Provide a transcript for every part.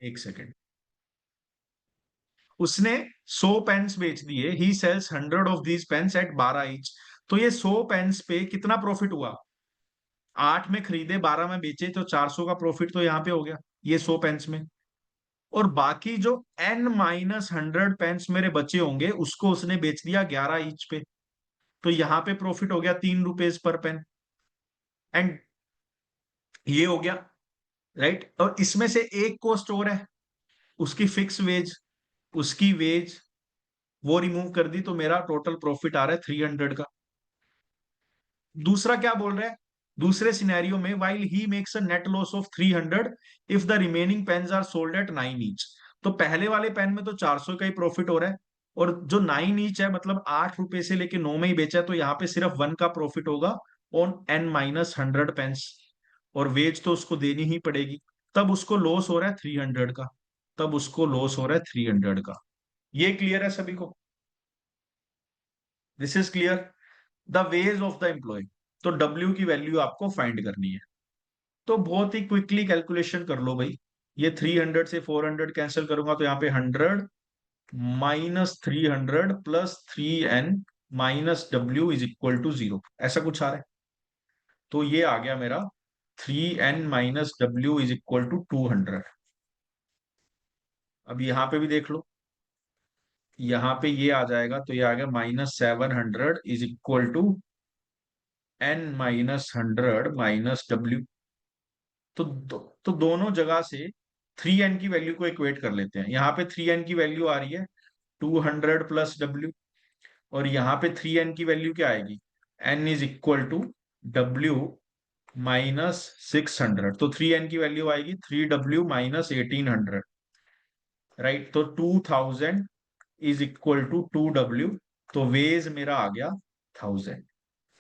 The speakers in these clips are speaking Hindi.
एक सेकेंड। उसने 100 पेन्स बेच दिए, he sells 100 of these pens at 12 each. तो ये 100 पेन्स पे कितना प्रॉफिट हुआ? 8 में खरीदे, 12 में बेचे, तो 400 का प्रॉफिट तो यहाँ पे हो गया ये 100 पेन्स में। और बाकी जो n-100 पेन्स मेरे बचे होंगे उसको उसने बेच दिया 11 ईच पे। तो यहाँ पे प्रॉफिट हो गया 3 रुपीज पर पेन। एंड ये हो गया, राइट। और इसमें से एक कॉस्ट और है, उसकी फिक्स वेज, उसकी वेज वो रिमूव कर दी, तो मेरा टोटल प्रॉफिट आ रहा है 300 का। दूसरा क्या बोल रहा है? दूसरे सिनेरियो में while he makes a net loss of 300 if the remaining pens are sold at 9 each. तो पहले वाले पेन में तो 400 का ही प्रॉफिट हो रहा है, और जो 9 ईच है मतलब 8 रुपए से लेके 9 में ही बेचा है, तो यहाँ पे सिर्फ 1 का प्रॉफिट होगा ऑन n-100 पेन्स। और वेज तो उसको देनी ही पड़ेगी, तब उसको लॉस हो रहा है 300 का। तब उसको लॉस हो रहा है 300 का। ये क्लियर है सभी को? This is clear. The wage of the employ. तो डब्ल्यू की वैल्यू आपको फाइंड करनी है। तो बहुत ही क्विकली कैलकुलेशन कर लो भाई। ये 300 से 400 कैंसिल करूंगा तो यहाँ पे 100 - 300 plus 3n minus W is equal to 0, ऐसा कुछ आ रहा है। तो ये आ गया मेरा 3n minus W is equal to 200। अब यहाँ पे भी देख लो, यहाँ पे ये आ जाएगा, तो ये आ गया -700 is equal to n-100 minus W. तो दोनों जगह से 3n की वैल्यू को इक्वेट कर लेते हैं। यहाँ पे 3n की वैल्यू आ रही है 200 प्लस डब्ल्यू, और यहाँ पे 3n की वैल्यू क्या आएगी? n is equal to W minus 600। तो 3n की वैल्यू आएगी 3w माइनस 1800, राइट। तो 2000 इज इक्वल टू 2w। तो वेज मेरा आ गया 1000।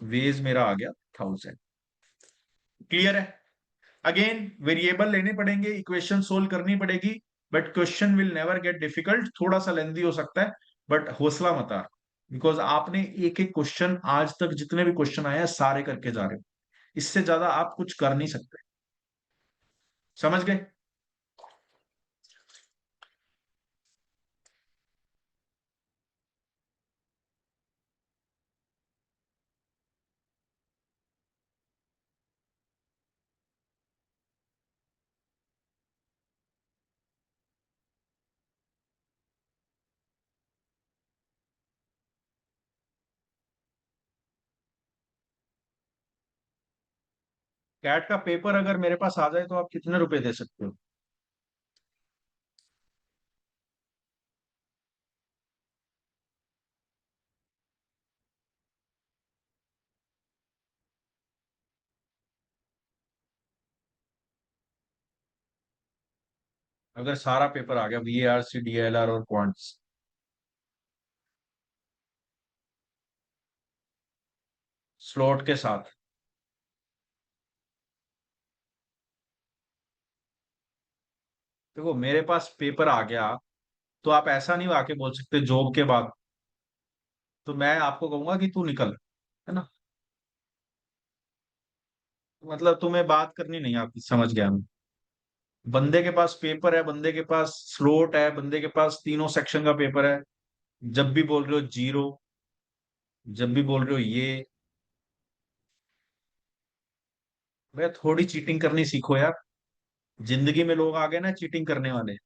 वेज मेरा आ गया 1000। क्लियर है? अगेन वेरिएबल लेने पड़ेंगे, इक्वेशन सोल्व करनी पड़ेगी, but question will never get difficult. थोड़ा सा लेंदी हो सकता है, बट हौसला मत हार, बिकॉज आपने एक एक क्वेश्चन आज तक जितने भी क्वेश्चन आए हैं सारे करके जा रहे हो। इससे ज्यादा आप कुछ कर नहीं सकते। समझ गए? कैट का पेपर अगर मेरे पास आ जाए तो आप कितने रुपए दे सकते हो? अगर सारा पेपर आ गया, VARC, DLR और क्वांट्स, स्लॉट के साथ। देखो मेरे पास पेपर आ गया, तो आप ऐसा नहीं आके बोल सकते जॉब के बाद। तो मैं आपको कहूंगा कि तू निकल, है ना। मतलब तुम्हें बात करनी नहीं आती, समझ गया मैं। बंदे के पास पेपर है, बंदे के पास स्लोट है, बंदे के पास तीनों सेक्शन का पेपर है, जब भी बोल रहे हो जीरो, जब भी बोल रहे हो ये। भैया थोड़ी चीटिंग करनी सीखो यार। जिंदगी में लोग आ गए ना चीटिंग करने वाले।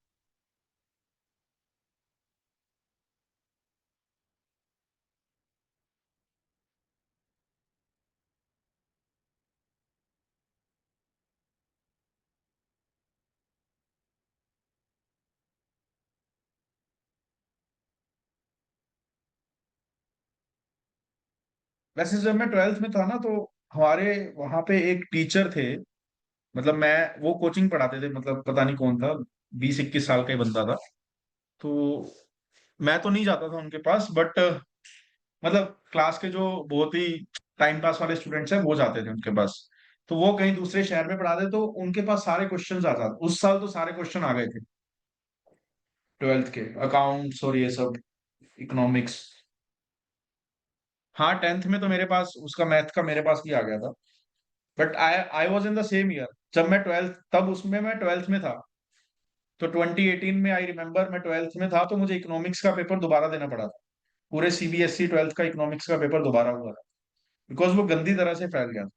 वैसे जब मैं 12th में था ना, तो हमारे वहां पे एक टीचर थे। मतलब मैं, वो कोचिंग पढ़ाते थे, मतलब पता नहीं कौन था, 20-21 साल का ही बंदा था। तो मैं तो नहीं जाता था उनके पास, बट मतलब क्लास के जो बहुत ही टाइम पास वाले स्टूडेंट्स हैं वो जाते थे उनके पास। तो वो कहीं दूसरे शहर में पढ़ाते, तो उनके पास सारे क्वेश्चंस आ जाते, उस साल तो सारे क्वेश्चन आ गए थे 12th के, अकाउंट्स और ये सब, इकोनॉमिक्स। हाँ 10th में तो मेरे पास उसका मैथ का मेरे पास भी आ गया था। But I I was in the same year, जब मैं 12th, तब उसमें मैं 12th में था। तो 2018 में आई रिमेम्बर मैं ट्वेल्थ में था, तो मुझे इकोनॉमिक्स का पेपर दोबारा देना पड़ा था। पूरे सीबीएसई ट्वेल्थ का इकोनॉमिक्स का पेपर दोबारा हुआ था, बिकॉज वो गंदी तरह से फैल गया था।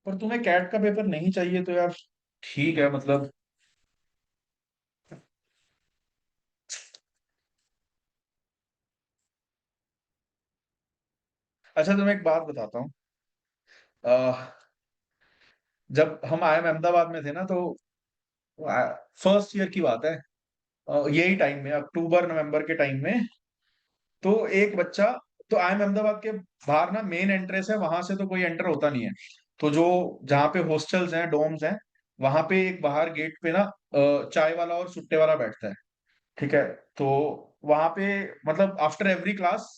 पर तुम्हें कैट का पेपर नहीं चाहिए तो यार ठीक है, मतलब। अच्छा, तुम्हें एक बात बताता हूँ। अह, जब हम आए अहमदाबाद में थे ना, तो फर्स्ट ईयर की बात है। यही टाइम में, अक्टूबर नवंबर के टाइम में, तो एक बच्चा, तो आई एम अहमदाबाद के बाहर ना मेन एंट्रेंस है, वहां से तो कोई एंटर होता नहीं है। तो जो जहाँ पे हॉस्टल्स हैं, डोम्स हैं, वहां पे एक बाहर गेट पे ना चाय वाला और सुट्टे वाला बैठता है। ठीक है। तो वहां पे, मतलब after every class,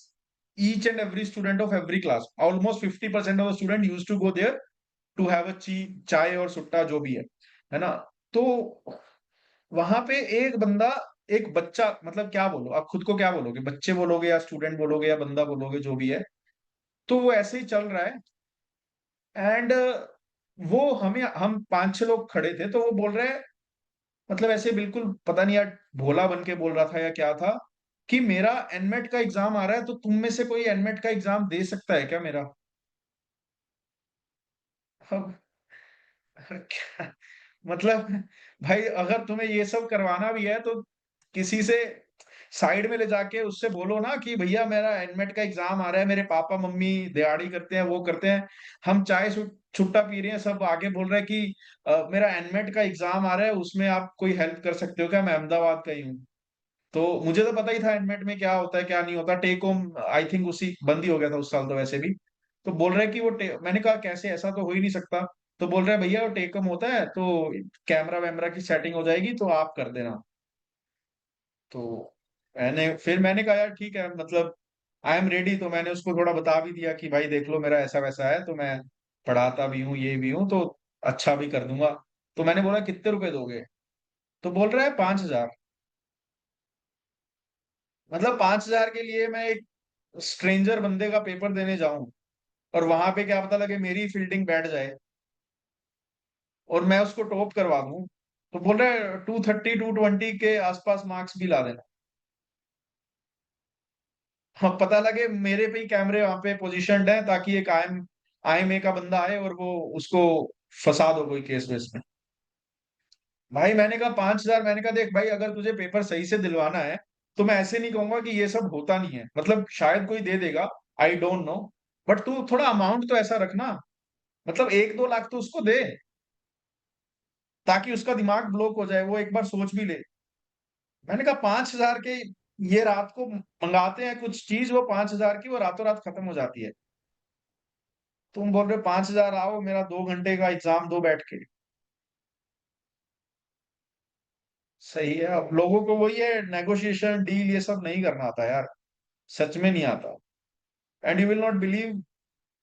each and every student of every class, almost 50% of the student use to go there to have a ची चाय और सुट्टा जो भी है ना। तो वहां पे एक बंदा, एक बच्चा, मतलब क्या बोलो, आप खुद को क्या बोलोगे, बच्चे बोलोगे या स्टूडेंट बोलोगे या बंदा बोलोगे, जो भी है। तो वो ऐसे ही चल रहा है। एंड वो हमें, हम पांच छह लोग खड़े थे, तो वो बोल रहे हैं, मतलब ऐसे बिल्कुल पता नहीं यार, भोला बन के बोल रहा था या क्या था, कि मेरा एनमेट का एग्जाम आ रहा है, तो तुम में से कोई एनमेट का एग्जाम दे सकता है क्या मेरा। अब क्या, मतलब भाई अगर तुम्हें ये सब करवाना भी है तो किसी से साइड में ले जाके उससे बोलो ना कि भैया मेरा एनमेट का एग्जाम आ रहा है, मेरे पापा मम्मी दिहाड़ी करते हैं, वो करते हैं, हम चाय छुट्टा पी रहे हैं, सब आगे बोल रहे हैं कि मेरा एनमेट का एग्जाम आ रहा है, उसमें आप कोई हेल्प कर सकते हो क्या, मैं अहमदाबाद का ही हूँ। तो मुझे तो पता ही था एडमेट में क्या होता है क्या नहीं होता, टेक होम आई थिंक उसी बंद ही हो गया था उस साल तो वैसे भी। तो बोल रहे हैं कि मैंने कहा कैसे, ऐसा तो हो ही नहीं सकता। तो बोल रहे हैं भैया वो टेक होम होता है, तो कैमरा वैमरा की सेटिंग हो जाएगी, तो आप कर देना। तो मैंने कहा यार ठीक है, मतलब आई एम रेडी। तो मैंने उसको थोड़ा बता भी दिया कि भाई देख लो मेरा ऐसा वैसा है, तो मैं पढ़ाता भी हूँ, ये भी हूँ, तो अच्छा भी कर दूंगा। तो मैंने बोला कितने रुपए दोगे। तो बोल रहा है 5,000। मतलब 5,000 के लिए मैं एक स्ट्रेंजर बंदे का पेपर देने जाऊं, और वहां पे क्या पता लगे मेरी फील्डिंग बैठ जाए और मैं उसको टॉप करवा दूं। तो बोल रहे 230 220 के आसपास मार्क्स भी ला देना। हाँ, पता लगे मेरे पे ही कैमरे वहां पे पोजीशनड है, ताकि एक आई एम ए का बंदा आए और वो उसको फंसा दो कोई केस वेस में। भाई मैंने कहा 5,000, मैंने कहा देख भाई, अगर तुझे पेपर सही से दिलवाना है, तो मैं ऐसे नहीं कहूंगा कि ये सब होता नहीं है, मतलब शायद कोई दे देगा, आई डोंट नो, बट तू थोड़ा अमाउंट तो ऐसा रखना, मतलब 1-2 लाख तो उसको दे, ताकि उसका दिमाग ब्लॉक हो जाए, वो एक बार सोच भी ले। मैंने कहा 5,000 के, ये रात को मंगाते हैं कुछ चीज, वो 5,000 की वो रातों रात खत्म हो जाती है। तुम बोल रहे हो 5,000, आओ मेरा 2 घंटे का एग्जाम दो बैठ के। सही है, अब लोगों को वही है, नेगोशिएशन डील ये सब नहीं करना आता यार, सच में नहीं आता। And you will not believe,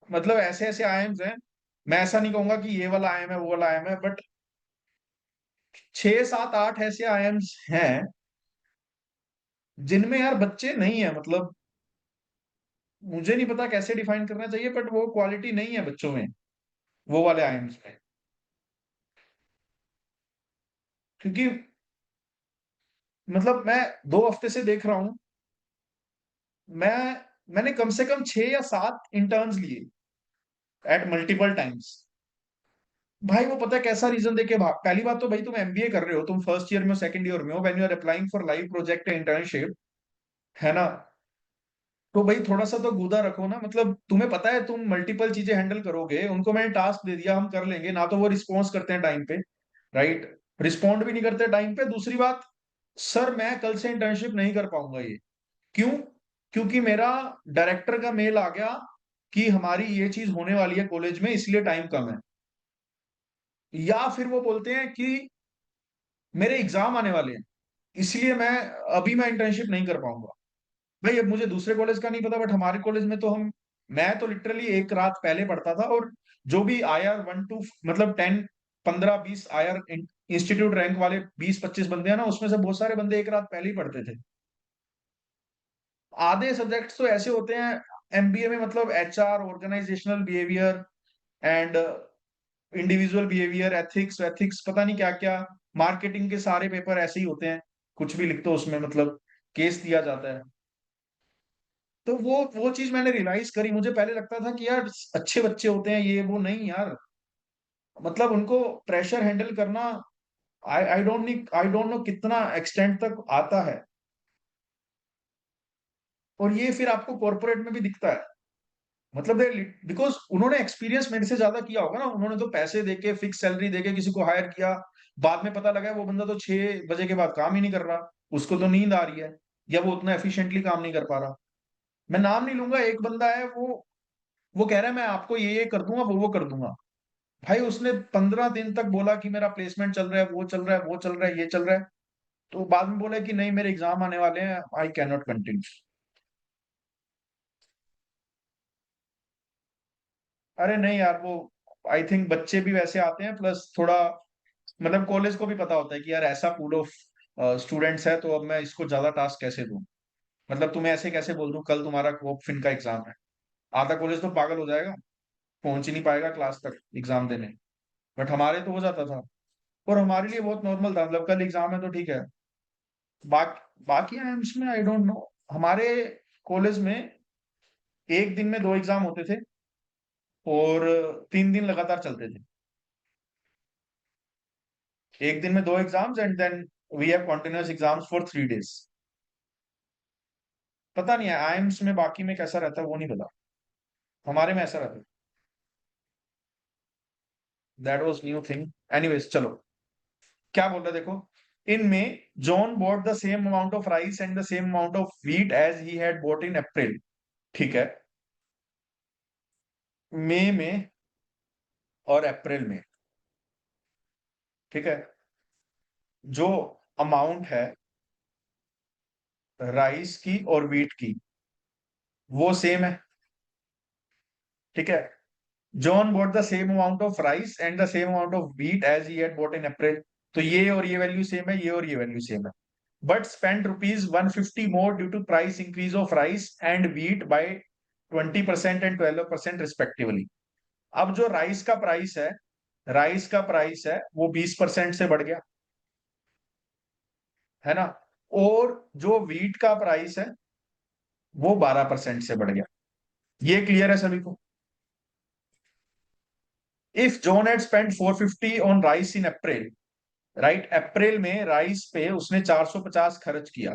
मतलब ऐसे ऐसे आईएम्स हैं, मैं ऐसा नहीं कहूंगा कि ये वाला आईएम है वो वाला आईएम है, बट 6 7 8 ऐसे आईएम्स हैं जिनमें यार बच्चे नहीं है, मतलब मुझे नहीं पता कैसे डिफाइन करना चाहिए, बट वो क्वालिटी नहीं है बच्चों में, वो वाले आईएम्स में। क्योंकि मतलब मैं 2 हफ्ते से देख रहा हूं, मैं मैंने कम से कम 6 या 7 इंटर्न्स लिए एट मल्टीपल टाइम्स। भाई वो पता है कैसा रीजन देके भाग, पहली बात तो भाई तुम एमबीए कर रहे हो, तुम फर्स्ट ईयर में हो, सेकंड ईयर में हो, when you are applying for live project internship, है ना। तो भाई थोड़ा सा तो गुदा रखो ना, मतलब तुम्हें पता है तुम मल्टीपल चीजें हैंडल करोगे, उनको मैंने टास्क दे दिया हम कर लेंगे ना, तो वो रिस्पॉन्स करते हैं टाइम पे, राइट। रिस्पॉन्ड भी नहीं करते टाइम पे। दूसरी बात, सर मैं कल से इंटर्नशिप नहीं कर पाऊंगा, ये क्यों, क्योंकि मेरा डायरेक्टर का मेल आ गया कि हमारी ये चीज होने वाली है कॉलेज में, इसलिए टाइम कम है। या फिर वो बोलते हैं कि मेरे एग्जाम आने वाले हैं, इसलिए मैं इंटर्नशिप नहीं कर पाऊंगा। भाई अब मुझे दूसरे कॉलेज का नहीं पता, बट हमारे कॉलेज में तो मैं तो लिटरली एक रात पहले पढ़ता था, और जो भी आईआर 1 to मतलब 10 15 20 आईआर इंस्टीट्यूट रैंक वाले 20 25 बंदे हैं ना, उसमें से बहुत सारे बंदे एक रात पहले ही पढ़ते थे। आधे सब्जेक्ट्स तो ऐसे होते हैं, एमबीए में मतलब HR, organisational behaviour and individual behaviour, ethics ethics पता नहीं क्या क्या, मार्केटिंग के सारे पेपर ऐसे ही होते हैं, कुछ भी लिख दो उसमें मतलब केस दिया जाता है। तो वो चीज मैंने रियलाइज करी, मुझे पहले लगता था कि यार अच्छे बच्चे होते हैं ये वो, नहीं यार, मतलब उनको प्रेशर हैंडल करना, आई डोंट नो कितना एक्सटेंट तक आता है। और ये फिर आपको कॉर्पोरेट में भी दिखता है, मतलब बिकॉज उन्होंने एक्सपीरियंस मेरे से ज्यादा किया होगा ना, उन्होंने तो पैसे देके फिक्स सैलरी देके किसी को हायर किया, बाद में पता लगा वो बंदा तो 6 बजे के बाद काम ही नहीं कर रहा, उसको तो नींद आ रही है, या वो उतना एफिशिएंटली काम नहीं कर पा रहा। मैं नाम नहीं लूंगा, एक बंदा है वो कह रहा है मैं आपको ये कर दूंगा, वो कर दूंगा। भाई उसने 15 दिन तक बोला कि मेरा प्लेसमेंट चल रहा है, वो चल रहा है, वो चल रहा है, ये चल रहा है, तो बाद में बोला कि नहीं मेरे एग्जाम आने वाले हैं, आई कैन नॉट कंटिन्यू। अरे नहीं यार, वो आई थिंक बच्चे भी वैसे आते हैं, प्लस थोड़ा मतलब कॉलेज को भी पता होता है कि यार ऐसा पूल ऑफ स्टूडेंट्स है, तो अब मैं इसको ज्यादा टास्क कैसे दूं, मतलब तुम्हें ऐसे कैसे बोल दूं कल तुम्हारा कोप फिन का एग्जाम है, आधा कॉलेज तो पागल हो जाएगा, पहुंच ही नहीं पाएगा क्लास तक एग्जाम देने। बट हमारे तो हो जाता था, और हमारे लिए बहुत नॉर्मल था, मतलब कल एग्जाम है तो ठीक है। बाकी आइम्स में आई डोंट नो, हमारे कॉलेज में एक दिन में 2 एग्जाम होते थे, और 3 दिन लगातार चलते थे, एक दिन में 2 exams and then we have continuous exams for 3 days. पता नहीं है आइम्स में बाकी में कैसा रहता है वो नहीं पता, हमारे में ऐसा रहता है। That was new thing. Anyways चलो, क्या बोल रहे देखो, इनमें John bought the same amount of rice and the same amount of wheat as he had bought in April. ठीक है, मई में और अप्रैल में, ठीक है, जो अमाउंट है राइस की और व्हीट की वो सेम है। ठीक है, John bought the same amount of rice and the same amount of wheat as he had bought in April. तो ये और ये वैल्यू सेम है, ये और ये वैल्यू सेम है, but spend rupees 150 more due to price increase of rice and wheat by 20% and 12% respectively. अब जो राइस का प्राइस है वो 20% से बढ़ गया, है ना, और जो व्हीट का प्राइस है वो 12% से बढ़ गया। ये क्लियर है सभी को? If John had spend 450 on rice in April, right, April में राइस पे उसने 450 खर्च किया,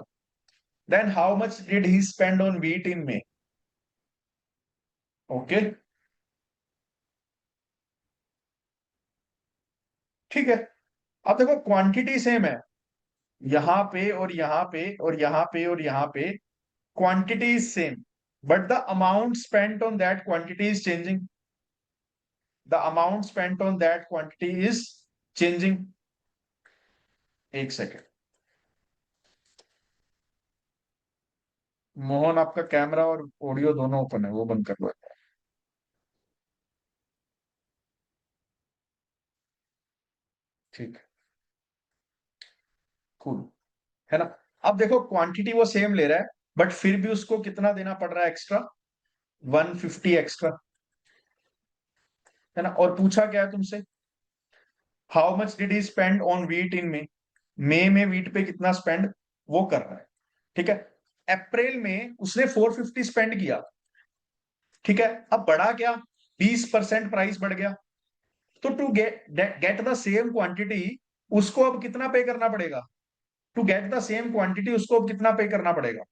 then how much did he spend on wheat in May? Okay, ठीक है। अब देखो क्वांटिटी सेम है, यहां पे और यहां पे और यहां पे और यहां पे quantity is same, but the amount spent on that quantity is changing, the amount spent on that quantity is changing. एक सेकेंड, मोहन आपका कैमरा और ऑडियो दोनों ओपन है, वो बंद कर लो। ठीक है, कूल, है ना। अब देखो क्वांटिटी वो सेम ले रहा है, बट फिर भी उसको कितना देना पड़ रहा है एक्स्ट्रा? 150 एक्स्ट्रा, है ना। और पूछा क्या है तुमसे, how much did he spend on wheat in May, मई में व्हीट पे कितना स्पेंड वो कर रहा है, ठीक है। अप्रैल में उसने 450 स्पेंड किया, ठीक है। अब बढ़ा क्या, 20% प्राइस बढ़ गया, तो to get get the same quantity उसको अब कितना पे करना पड़ेगा? To get the same quantity उसको अब कितना पे करना पड़ेगा?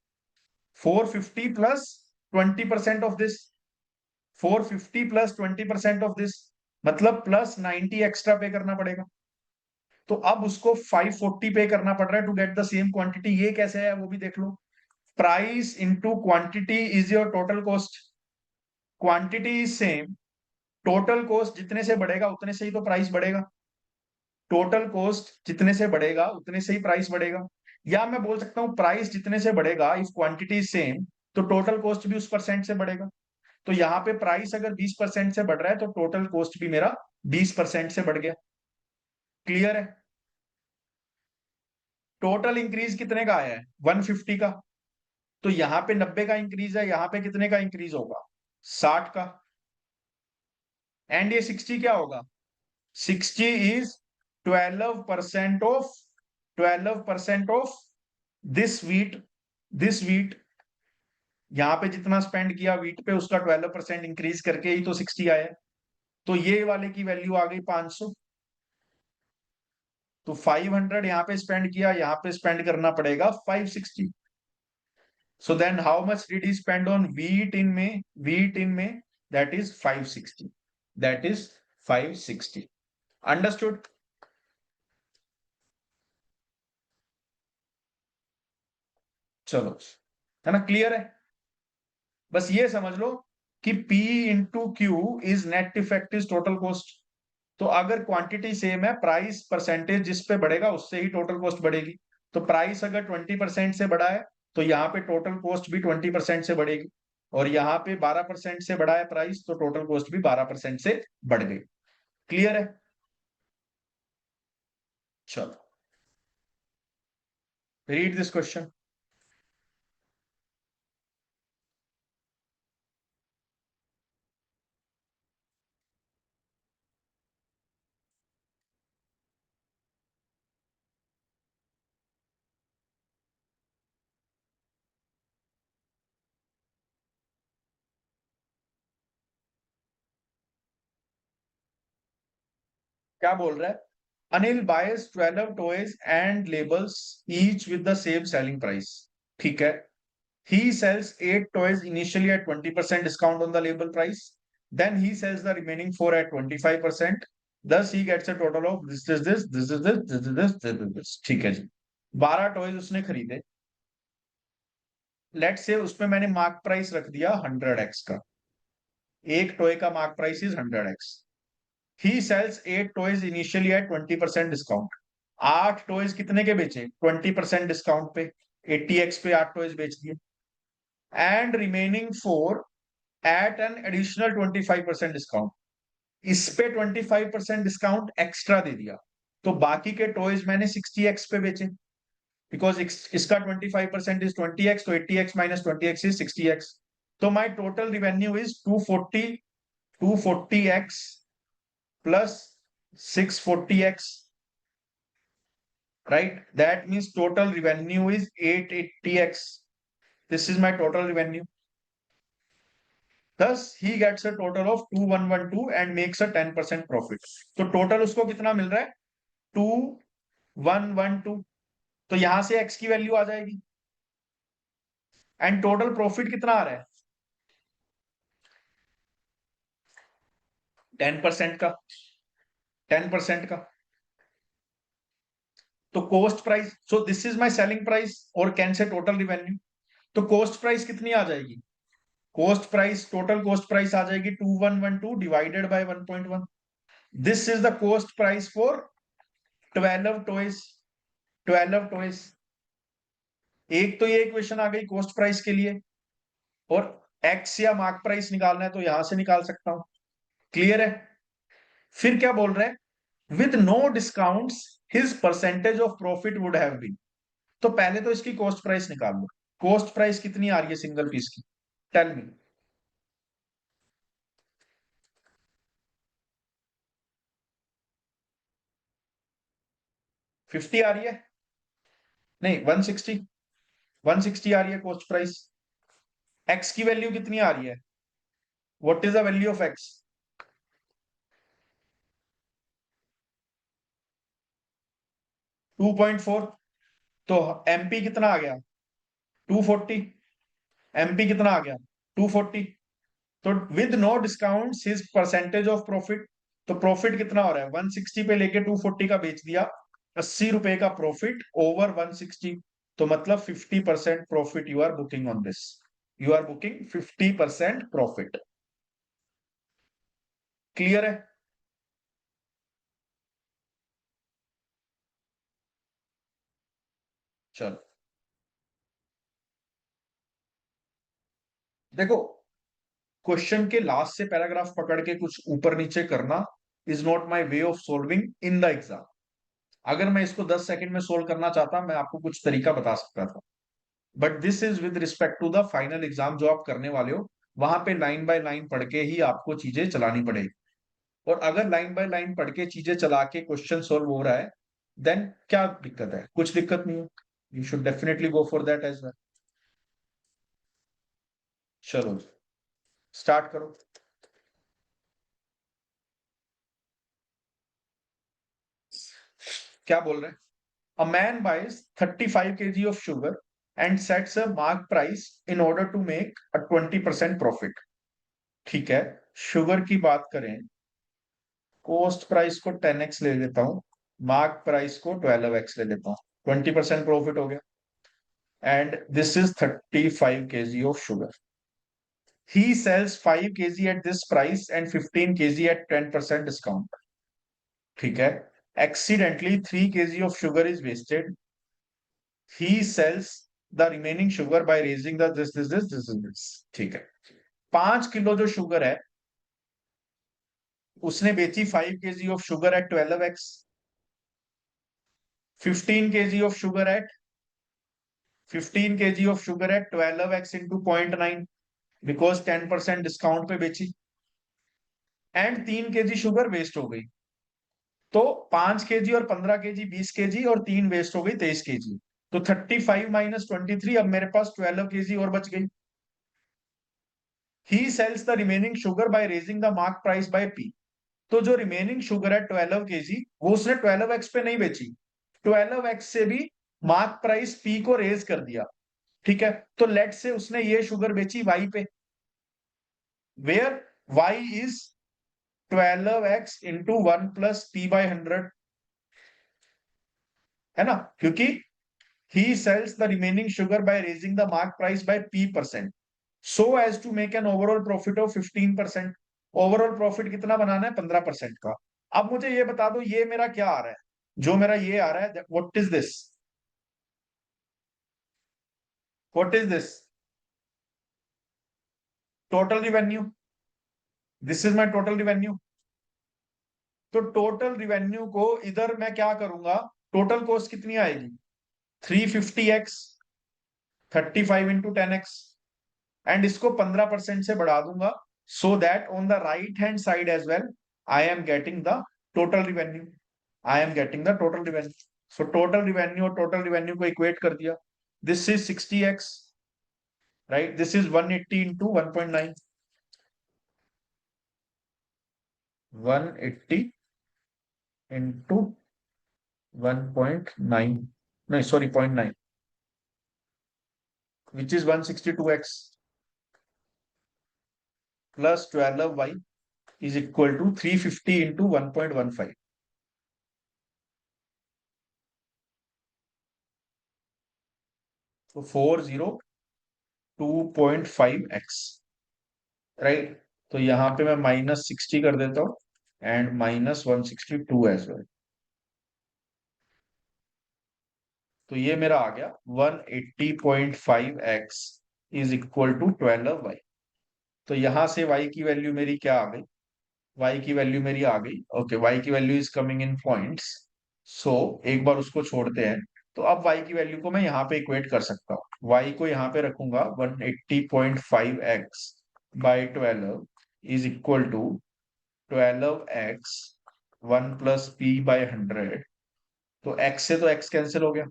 450 plus 20% of this, 450 plus 20% of this, मतलब प्लस 90 एक्स्ट्रा पे करना पड़ेगा। तो अब उसको 540 पे करना पड़ रहा है to get the same quantity. ये कैसे है वो भी देख लो, price into quantity is your total cost, quantity is same, total cost जितने से बढ़ेगा उतने से ही तो प्राइस बढ़ेगा, टोटल कॉस्ट जितने से बढ़ेगा उतने से ही प्राइस बढ़ेगा। या मैं बोल सकता हूं प्राइस जितने से बढ़ेगा इफ क्वांटिटी सेम, तो टोटल कॉस्ट भी उस परसेंट से बढ़ेगा। तो यहाँ पे प्राइस अगर 20% से बढ़ रहा है तो टोटल कॉस्ट भी मेरा 20% से बढ़ गया। क्लियर है? टोटल इंक्रीज कितने का आया है? 150 का, तो यहां पे 90 का इंक्रीज है, यहां पे कितने का इंक्रीज होगा? 60 का। एंड ये 60 क्या होगा? 60 is 12% of 12% of this wheat. This wheat, यहां पे जितना स्पेंड किया वीट पे उसका 12% इंक्रीज करके ही तो 60 आया है। तो ये वाले की वैल्यू आ गई 500। तो 500 यहाँ पे स्पेंड किया, यहाँ पे स्पेंड करना पड़ेगा 560। So then how much did he spend on wheat in May? Wheat in May that is 560। That is 560। Understood? चलो, है ना, क्लियर है? बस ये समझ लो कि P into Q is net effect is total cost. तो अगर क्वांटिटी सेम है, प्राइस परसेंटेज जिस पे बढ़ेगा उससे ही टोटल कॉस्ट बढ़ेगी। तो प्राइस अगर 20% से बढ़ा है तो यहाँ पे टोटल कॉस्ट भी 20% से बढ़ेगी। और यहाँ पे 12% से बढ़ा है प्राइस, तो टोटल कॉस्ट भी 12% से बढ़ गई। क्लियर है? चलो, रीड दिस क्वेश्चन। क्या बोल रहा है? अनिल बायस 12 toys and labels each with the same selling price. ठीक है। He sells 8 toys initially at 20% discount on the label price. Then he sells the remaining 4 at 25%. Thus he gets a total of this. ठीक है जी। 12 टॉयज उसने खरीदे। लेट से उसमें मैंने मार्क प्राइस रख दिया 100x का। एक टॉय का mark price is 100x। He sells 8 toys initially at 20% discount. 8 toys कितने के बेचे? 20% डिस्काउंट पे। 80x पे 8 टॉयज बेच दिए। And remaining 4 at an additional 25% discount. इस पे 25% डिस्काउंट एक्स्ट्रा दे दिया। तो बाकी के टॉयज मैंने 60x पे बेचे, बिकॉज इसका 25% इज 20x, तो 80x minus 20x is 60x। तो माई total revenue is 240x plus 640x, right? That means total revenue is 880x. This is my total revenue. Thus, he gets a total of 2112 and makes a 10% profit. तो टोटल उसको कितना मिल रहा है? 2112। तो यहां से x की वैल्यू आ जाएगी। एंड टोटल प्रॉफिट कितना आ रहा है? 10% का। 10% का। तो cost price, so this is my selling price और कैन से टोटल रिवेन्यू। तो कॉस्ट प्राइस कितनी आ जाएगी? Cost price, total cost price आ जाएगी 2112 divided by 1.1। This is the cost price for 12 toys. 12 toys. एक तो ये इक्वेशन आ गई कॉस्ट प्राइस के लिए। और एक्स या मार्क प्राइस निकालना है तो यहां से निकाल सकता हूं। क्लियर है? फिर क्या बोल रहे हैं? With no discounts his percentage of profit would have been. तो पहले तो इसकी कॉस्ट प्राइस निकाल लो। कॉस्ट प्राइस कितनी आ रही है सिंगल पीस की? Tell me. 50 आ रही है? नहीं, 160। 160 आ रही है कॉस्ट प्राइस। एक्स की वैल्यू कितनी आ रही है? What is the value of X? 2.4। तो एमपी कितना आ गया? 240। एमपी कितना आ गया? 240। तो with no discount his percentage of profit. तो प्रॉफिट कितना हो रहा है? 160 पे लेके 240 का बेच दिया। 80 रुपए का प्रॉफिट ओवर 160। तो मतलब 50% profit you are booking on this. You are booking 50% profit. Clear है? चलो, देखो, क्वेश्चन के लास्ट से पैराग्राफ पकड़ के कुछ ऊपर नीचे करना is not my way of solving in the exam. अगर मैं इसको 10 सेकंड में सोल्व करना चाहता मैं आपको कुछ तरीका बता सकता था। But this is with respect to the final exam जो आप करने वाले हो, वहां पे लाइन बाय लाइन पढ़ के ही आपको चीजें चलानी पड़ेगी। और अगर लाइन बाय लाइन पढ़ के चीजें चला के क्वेश्चन सोल्व हो रहा है, देन क्या दिक्कत है? कुछ दिक्कत नहीं है। You should definitely go for that as well. चलो स्टार्ट करो। क्या बोल रहे हैं? A man buys 35 kg of sugar and sets a mark price in order to make a 20% profit. ठीक है, शुगर की बात करें, कॉस्ट प्राइस को 10x ले लेता हूं, मार्क प्राइस को 12x ले लेता हूं, 20% प्रॉफिट हो गया। And this is 35 kg of sugar. He sells 5 kg at this price and 15 kg at 10% discount. ठीक है, accidentally 3 kg of sugar is wasted. He sells the remaining sugar by raising the this. ठीक है, 5 किलो जो शुगर है उसने बेची 5 kg of sugar at 12x, 15 kg of sugar at 15 kg of sugar at 12x into 0.9, because 10% discount पे बेची। एंड 3 kg शुगर वेस्ट हो गई। तो 5 kg और 15 kg 20 kg और 3 वेस्ट हो गई 23 kg। तो 35 माइनस 23, अब मेरे पास 12 kg और बच गई। He sells the remaining sugar by raising the mark price by P. तो जो रिमेनिंग शुगर है 12 kg, वो उसने 12x पे नहीं बेची, 12x से भी मार्क प्राइस पी को रेज कर दिया। ठीक है, तो लेट से उसने ये शुगर बेची वाई पे, where Y is 12x into 1 + p/100, है ना, क्योंकि he sells the remaining sugar by raising the mark price by p% so as to make an overall profit of 15%। Overall profit कितना बनाना है? 15% का। अब मुझे ये बता दो, ये मेरा क्या आ रहा है? जो मेरा ये आ रहा है, what is this? What is this? Total revenue. This is my total revenue. तो टोटल रिवेन्यू को इधर मैं क्या करूंगा? टोटल कॉस्ट कितनी आएगी? 350x, 35 × 10x, एंड इसको 15% से बढ़ा दूंगा, so that on the right hand side as well I am getting the total revenue. I am getting the total revenue. So total revenue और टोटल रिवेन्यू को इक्वेट कर दिया। This is 60x, right? This is 180 into 1.9, 180 into 1.9, नहीं sorry 0.9, which is 162x plus 12y is equal to 350 into 1.15। तो 402.5x, राइट? तो यहाँ पे मैं -60 कर देता हूँ एंड -162 एज वेल। तो ये मेरा आ गया 180.5x is equal to 12y। तो यहां से y की वैल्यू मेरी क्या आ गई? y की वैल्यू मेरी आ गई, ओके, y की value is coming in points. So एक बार उसको छोड़ते हैं। तो अब y की वैल्यू को मैं यहाँ पे इक्वेट कर सकता हूँ। y को यहाँ पे रखूंगा 180.5x by 12 is equal to 12x 1 + p/100। तो x से तो x कैंसिल हो गया,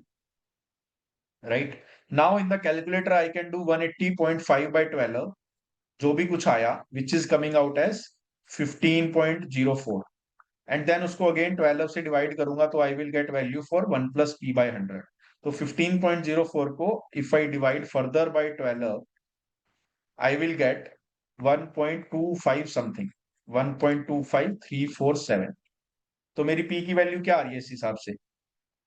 right? Now in the calculator I can do 180.5/12, जो भी कुछ आया which is coming out as 15.04, and then उसको अगेन 12 से डिवाइड करूंगा तो I will get value for 1 + p/100। तो 15.04 को if I divide further by 12 I will get 1.25 something, 1.25347। तो मेरी p की वैल्यू क्या आ रही है इस हिसाब से?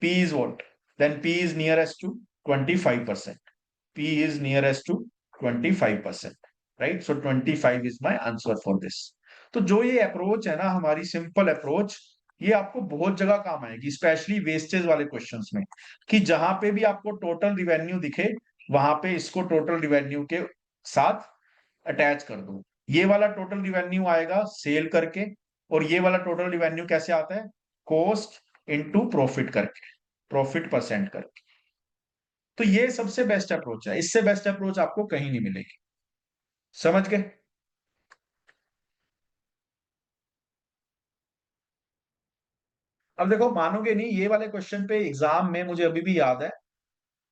p is what? Then p is nearest to 25%. p is nearest to 25%, right? So 25 is my answer for this. तो जो ये अप्रोच है ना, हमारी सिंपल अप्रोच, ये आपको बहुत जगह काम आएगी, स्पेशली वेस्टेज वाले क्वेश्चंस में, कि जहां पे भी आपको टोटल रिवेन्यू दिखे वहां पे इसको टोटल रिवेन्यू के साथ अटैच कर दो। ये वाला टोटल रिवेन्यू आएगा सेल करके, और ये वाला टोटल रिवेन्यू कैसे आता है? कॉस्ट इनटू प्रॉफिट करके, प्रॉफिट परसेंट करके। तो ये सबसे बेस्ट अप्रोच है, इससे बेस्ट अप्रोच आपको कहीं नहीं मिलेगी। समझ गए? अब देखो, मानोगे नहीं, ये वाले क्वेश्चन पे एग्जाम में मुझे अभी भी याद है,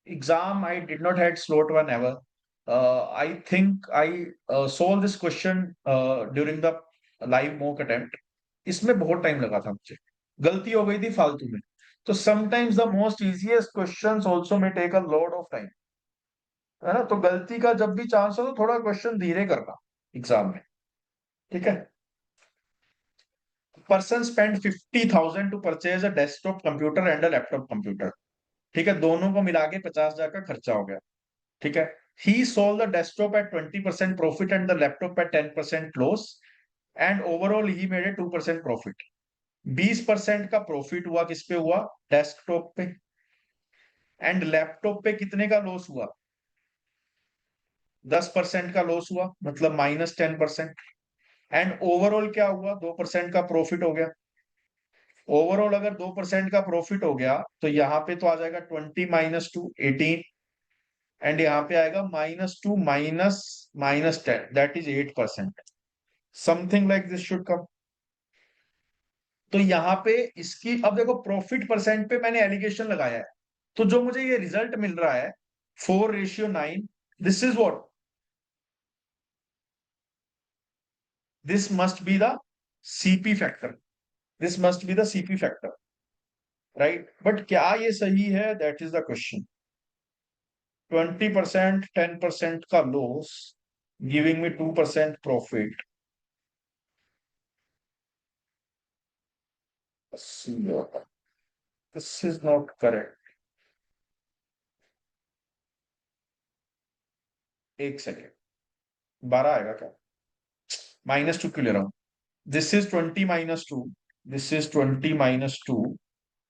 exam I did not had slot one ever. I think I solved this question during the live mock attempt. इसमें बहुत टाइम लगा था मुझे, गलती हो गई थी फालतू में। तो sometimes the most easiest questions also may take a lot of time, है ना? तो गलती का जब भी चांस हो तो थोड़ा क्वेश्चन धीरे करना एग्जाम में। ठीक है। Person spend 50,000 to purchase a desktop computer and a laptop computer. ठीक है, दोनों को मिला के 50,000 का खर्चा हो गया। ठीक है। He sold the desktop at 20% profit and the laptop at 10% loss, and overall he made a 2% profit. 20% का प्रॉफिट हुआ, किस पे हुआ? डेस्कटॉप पे। एंड लैपटॉप पे कितने का लॉस हुआ? 10% का लॉस हुआ, मतलब -10%। एंड ओवरऑल क्या हुआ? 2% का प्रॉफिट हो गया। ओवरऑल अगर 2% का प्रॉफिट हो गया तो यहाँ पे तो आ जाएगा 20 - 2 18, एंड यहाँ पे आएगा -2 minus -10, that is 8%। Something like this should come. तो यहाँ पे इसकी, अब देखो प्रॉफिट परसेंट पे मैंने एलिगेशन लगाया है, तो जो मुझे ये रिजल्ट मिल रहा है 4:9, this is what, this must be the CP factor, this must be the CP factor, right? But क्या ये सही है? That is the question. 20% 10% का loss giving me 2% profit, this is not correct. एक सेकेंड, 12 आएगा क्या? -2 क्यों ले रहा हूं? This is 20 minus 2. This is 20 minus 2.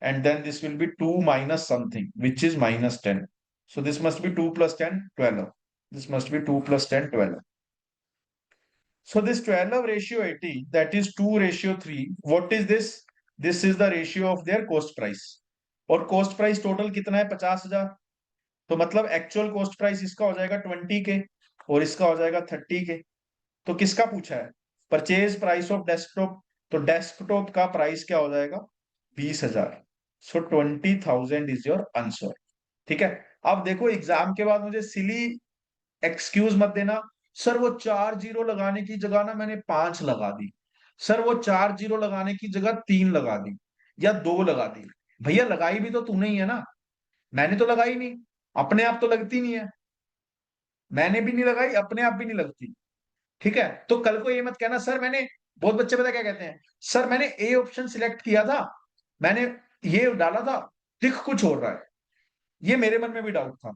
And then this will be 2 minus something, which is -10. So this must be 2 plus 10, 12. This must be 2 plus 10, 12. So this 12 ratio 80, that is 2:3. What is this? This is the ratio of their cost price. और cost price total कितना है? 50,000। तो मतलब एक्चुअल कॉस्ट प्राइस इसका हो जाएगा 20K और इसका हो जाएगा 30K। तो किसका पूछा है? Purchase price of desktop. तो डेस्कटॉप का प्राइस क्या हो जाएगा? 20,000। सो 20,000 इज योर आंसर। ठीक है। अब देखो, एग्जाम के बाद मुझे सिली एक्सक्यूज मत देना, सर वो 4 जीरो लगाने की जगह ना मैंने 5 लगा दी, सर वो 4 जीरो लगाने की जगह 3 लगा दी या 2 लगा दी। भैया लगाई भी तो तूने ही है ना, मैंने तो लगाई नहीं। अपने आप तो लगती नहीं है, मैंने भी नहीं लगाई, अपने आप भी नहीं लगती। ठीक है। तो कल को ये मत कहना सर मैंने, बहुत बच्चे पता क्या कहते हैं, सर मैंने ए ऑप्शन सिलेक्ट किया था, मैंने ये डाला था, दिख कुछ हो रहा है। ये मेरे मन में भी डाउट था,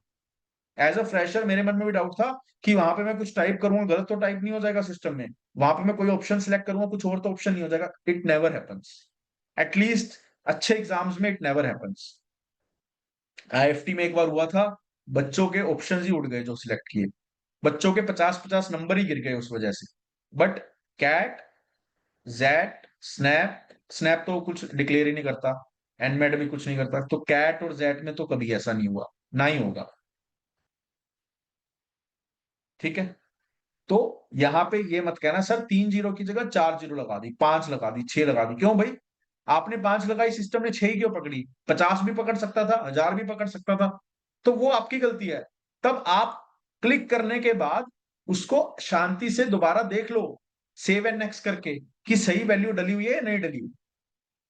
एज अ फ्रेशर मेरे मन में भी डाउट था कि वहां पे मैं कुछ टाइप करूंगा गलत तो टाइप नहीं हो जाएगा सिस्टम में, वहां पे मैं कोई ऑप्शन सिलेक्ट करूंगा कुछ और तो ऑप्शन नहीं हो जाएगा। इट नेवर हैपेंस, एटलीस्ट अच्छे एग्जाम्स में इट नेवर हैपेंस। आईएफटी में एक बार हुआ था, बच्चों के ऑप्शन ही उड़ गए जो सिलेक्ट किए, बच्चों के 50-50 नंबर ही गिर गए उस वजह से। But CAT, XAT, SNAP, SNAP तो कुछ डिक्लेयर ही नहीं करता, एनमेड भी कुछ नहीं करता, तो कैट और जैट में तो कभी ऐसा नहीं हुआ, ना ही होगा। ठीक है। तो यहां पे ये मत कहना सर 3 जीरो की जगह 4 जीरो लगा दी, 5 लगा दी, 6 लगा दी। क्यों भाई? आपने 5 लगाई, सिस्टम ने 6 क्यों पकड़ी? 50 भी पकड़ सकता था, 1000 भी पकड़ सकता था। तो वो आपकी गलती है। तब आप क्लिक करने के बाद उसको शांति से दोबारा देख लो, सेव एंड नेक्स्ट करके, कि सही वैल्यू डली हुई है या नहीं डली हुई।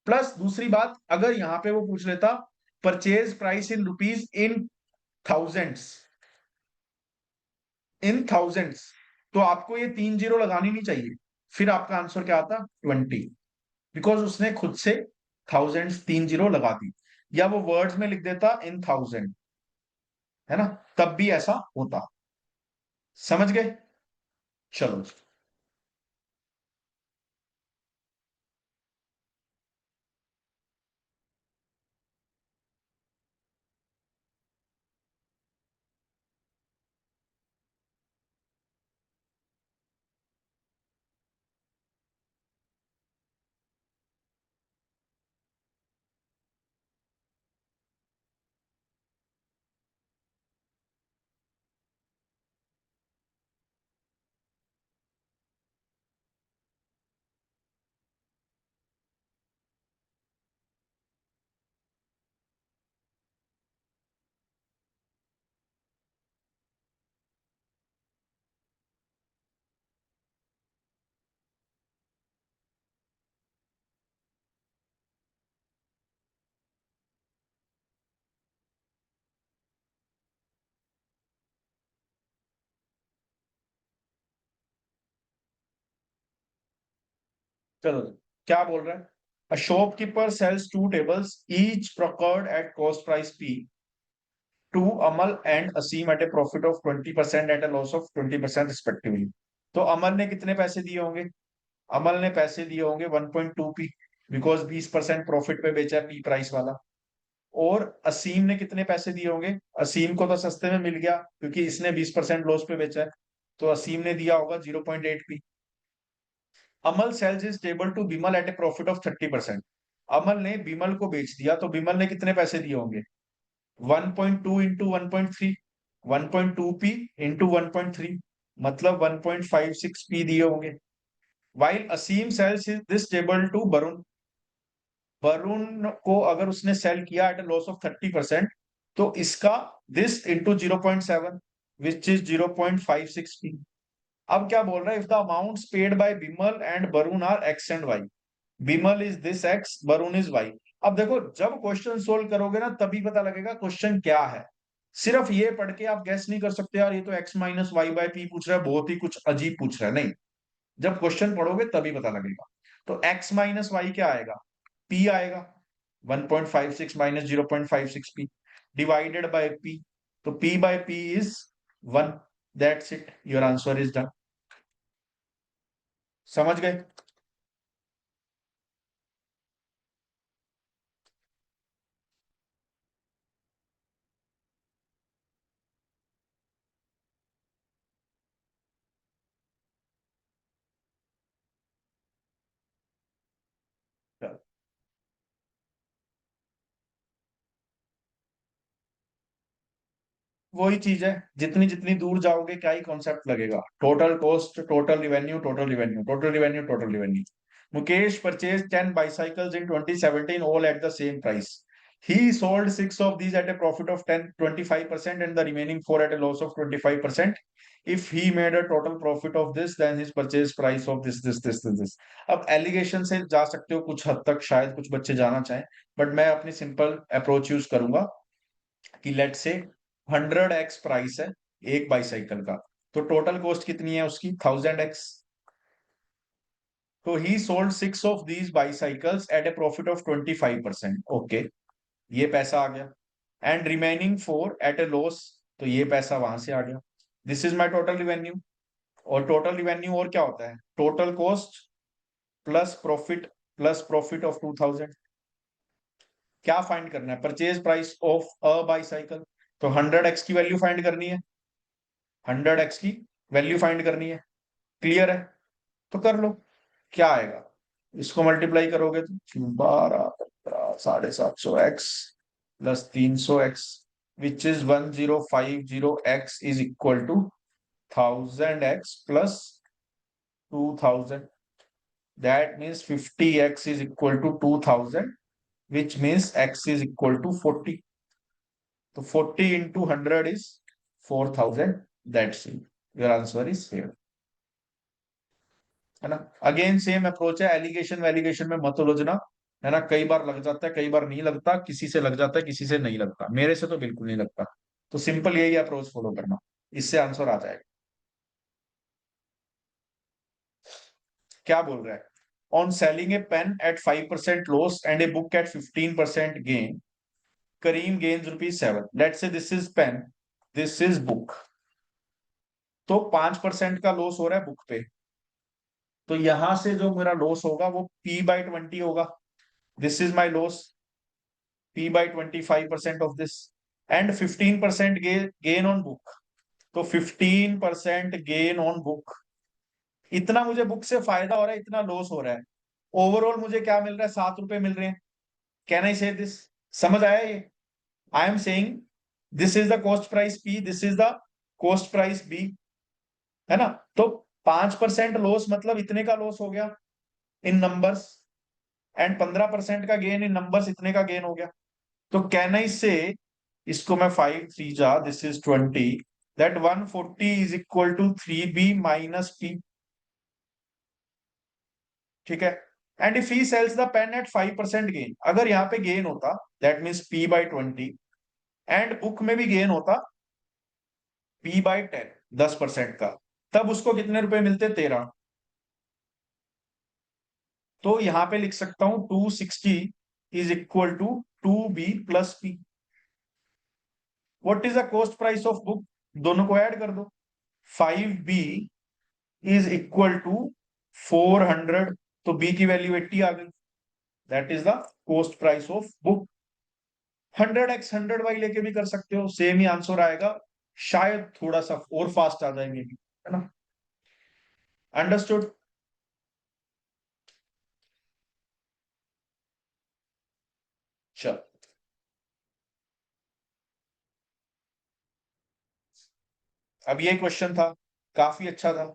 प्लस दूसरी बात, अगर यहां पे वो पूछ लेता purchase price in rupees in thousands, in thousands, तो आपको ये 3 जीरो लगानी नहीं चाहिए, फिर आपका आंसर क्या आता? 20। बिकॉज उसने खुद से थाउजेंड्स 3 जीरो लगा दी, या वो वर्ड्स में लिख देता इन थाउजेंड, है ना, तब भी ऐसा होता। समझ गए? चलो। चलो, क्या बोल रहा है? A shopkeeper sells two tables each procured at cost price P to Amal and Asim at a profit of 20% at a loss of 20% respectively. तो अमल ने कितने पैसे दिए होंगे? अमल ने पैसे दिए होंगे 1.2 पी, बिकॉज 20% प्रॉफिट पे बेचा है पी प्राइस वाला। और असीम ने कितने पैसे दिए होंगे? असीम को तो सस्ते में मिल गया क्योंकि इसने 20% लॉस पे बेचा है, तो असीम ने दिया होगा 0.8 P. Amal sells his table to Bimal at a profit of 30%। Amal ने बिमल को बेच दिया, तो बिमल ने कितने पैसे दिए होंगे? 1.2 इंटू 1.3, 1.2 पी इंटू 1.3, मतलब 1.56 पी दिए होंगे। While Asim sells his this table to Varun, Varun को अगर उसने सेल किया एट लॉस ऑफ 30%, तो इसका this into 0.7 which is 0.56 P. अब क्या बोल रहा है? If the amounts paid by Bimal and Varun are X and Y, Bimal is this X, Varun is Y. अब देखो, जब क्वेश्चन सोल्व करोगे ना तभी पता लगेगा क्वेश्चन क्या है। सिर्फ ये पढ़ के आप गैस नहीं कर सकते यार ये तो X minus Y by P पूछ रहा है, बहुत ही कुछ अजीब पूछ रहा है। नहीं, जब क्वेश्चन पढ़ोगे तभी पता लगेगा। तो एक्स माइनस वाई क्या आएगा? पी आएगा, 1.56 minus 0.56 P divided by P. तो P by P is 1। That's it, your answer is done. समझ गए? वही चीज है, जितनी जितनी दूर जाओगे क्या ही कॉन्सेप्ट लगेगा। Total cost, total revenue, total revenue, total revenue, total revenue. Mukesh purchase 10 bicycles in 2017 all at the same price. He sold 6 of these at a profit of 25% and the remaining 4 at a loss of 25%. If he made a total profit of this, then his purchase price of this. अब एलिगेशन से जा सकते हो कुछ हद तक, शायद कुछ बच्चे जाना चाहें, बट मैं अपनी सिंपल अप्रोच यूज करूंगा कि लेट से 100x प्राइस है एक बाईसाइकिल का, तो टोटल कॉस्ट कितनी है उसकी? 1000x। तो he sold 6 of these bicycles at a profit of 25%। Okay, ये पैसा आ गया। And remaining 4 at a loss, तो ये पैसा वहां से आ गया। This is my total revenue. और टोटल रिवेन्यू और क्या होता है? Total cost plus profit of 2000। क्या फाइंड करना है? Purchase price of a bicycle. तो 100x की वैल्यू फाइंड करनी है, 100x की वैल्यू फाइंड करनी है। क्लियर है? तो कर लो। क्या आएगा? इसको मल्टीप्लाई करोगे तो 12 1750 X plus 300x which is 1050x is equal to 1000x plus 2000। That means 50x is equal to 2000 which means x is equal to 40। तो 40 into 100 is 4000। That's it, your answer is here. है ना? अगेन सेम अप्रोच है, एलिगेशन वैलिगेशन में मत उलझना। है ना? कई बार लग जाता है, कई बार नहीं लगता, किसी से लग जाता है, किसी से नहीं लगता, मेरे से तो बिल्कुल नहीं लगता। तो सिंपल यही अप्रोच फॉलो करना, इससे आंसर आ जाएगा। क्या बोल रहा है? On selling a pen at 5% loss and a book at 15% gain, Karim gains ₹7। Let's say this is pen, this is book. तो 5% का लॉस हो रहा है बुक पे, तो यहां से जो मेरा लॉस होगा वो P/20 होगा। This is my loss, P/25% of this. And 15% gain on book, तो 15% गेन ऑन बुक। इतना मुझे बुक से फायदा हो रहा है, इतना लॉस हो रहा है। ओवरऑल मुझे क्या मिल रहा है? ₹7 मिल रहे हैं। कैन आई से दिस? समझ आया ये? I am saying this is the cost price P, this is the cost price B. है ना? तो 5% लॉस मतलब इतने का लॉस हो गया इन नंबर्स, एंड 15% का गेन इन नंबर्स, इतने का गेन हो गया। तो कैन आई से, इसको मैं 5 3 जा, this is 20, that 140 is equal to 3b minus P. ठीक है? And if he sells the pen at 5% gain, अगर यहाँ पे गेन होता that means P/20, and book में भी गेन होता P/10, 10% का, तब उसको कितने रुपए मिलते? 13। तो यहां पे लिख सकता हूं 260 is equal to 2b plus p। What is the cost price of book, दोनों को ऐड कर दो। 5b इज इक्वल टू 400, तो b की वैल्यू 80 आ गई। That is the cost price of book. 100x 100y लेके भी कर सकते हो, सेम ही आंसर आएगा, शायद थोड़ा सा और फास्ट आ जाएंगे भी, है ना। अंडरस्टूड। चल, अब ये क्वेश्चन था, काफी अच्छा था।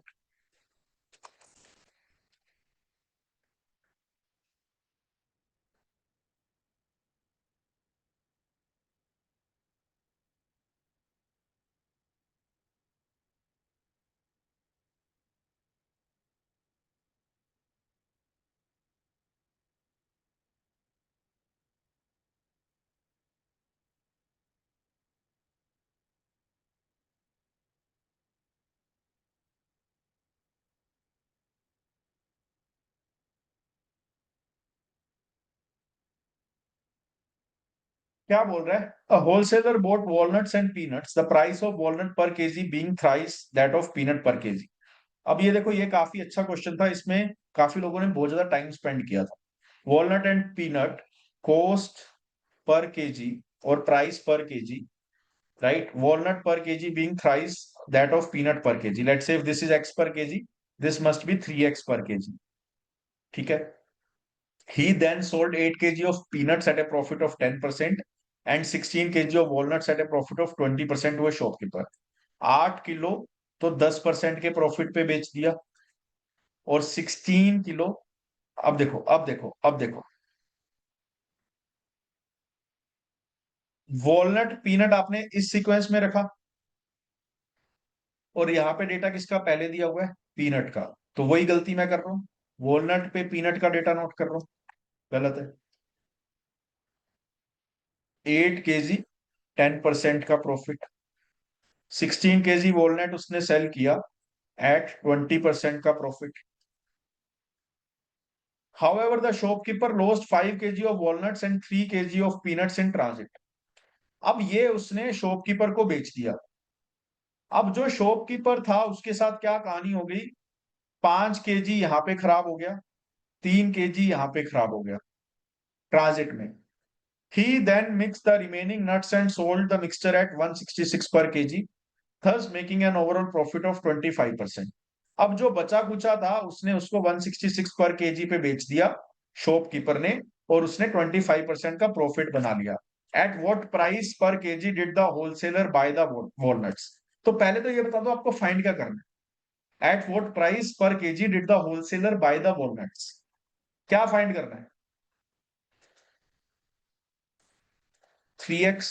क्या बोल रहा है, a wholesaler bought walnuts and peanuts, the price of walnut per kg being thrice that of peanut per kg. अब ये देखो, ये काफी अच्छा क्वेश्चन था, इसमें काफी लोगों ने बहुत ज्यादा टाइम स्पेंड किया था। Walnut and peanut, cost per kg और price per kg, right. Walnut per kg being thrice that of peanut per kg, let's say if this is x per kg, this must be 3x per KG, ठीक है। He then sold 8 kg of peanuts at a profit of 10% and 16 kg of walnuts at a profit of 20% to a shopkeeper. 8 kilo तो 10% के प्रॉफिट पे बेच दिया, और 16 किलो, अब देखो अब देखो अब देखो, वॉलनट पीनट आपने इस सीक्वेंस में रखा, और यहाँ पे डेटा किसका पहले दिया हुआ है, पीनट का। तो वही गलती मैं कर रहा हूँ, वॉलनट पे पीनट का डेटा नोट कर रहा हूँ, गलत है। 8 kg 10% का प्रॉफिट, 16 kg वॉलनट उसने सेल किया at 20% का profit. However, the shopkeeper lost 5 kg of walnuts and 3 kg of peanuts in transit. अब ये उसने शॉपकीपर को बेच दिया। अब जो शॉपकीपर था उसके साथ क्या कहानी हो गई, 5 kg यहाँ पे खराब हो गया, 3 kg यहाँ पे खराब हो गया ट्रांजिट में। He then mixed the remaining nuts and sold the mixture at 166 per kg, thus making an overall profit of 25%। अब जो बचा कुचा था उसने उसको 166 पर केजी पे बेच दिया शॉपकीपर ने, और उसने 25% का प्रॉफिट बना लिया। At what price per KG did the wholesaler by the walnuts. तो पहले तो ये बता दो आपको फाइंड क्या करना है, at what price per KG did the wholesaler by the walnuts, क्या फाइंड करना है। 3x,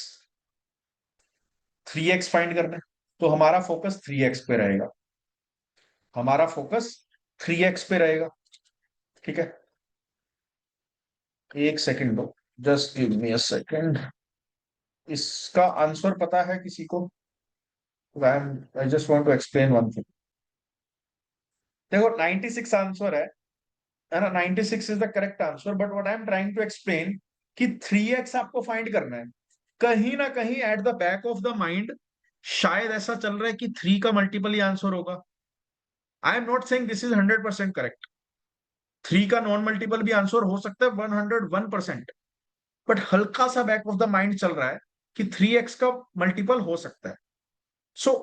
3x फाइंड करना है, तो हमारा फोकस 3x पे रहेगा, हमारा फोकस 3x पे रहेगा, ठीक है। एक सेकंड दो, just give me a second. इसका आंसर पता है किसी को, I just want to explain one thing. देखो 96 आंसर है ना, 96 is the correct answer, but what I am trying to explain कि 3x आपको फाइंड करना है। कहीं ना कहीं at the back of the mind शायद ऐसा चल रहा है कि 3 का मल्टीपल ही आंसर होगा। I am not saying this is 100% correct, 3 का नॉन मल्टीपल भी आंसर हो सकता है 101%, बट हल्का सा बैक ऑफ द माइंड चल रहा है कि 3x का मल्टीपल हो सकता है। So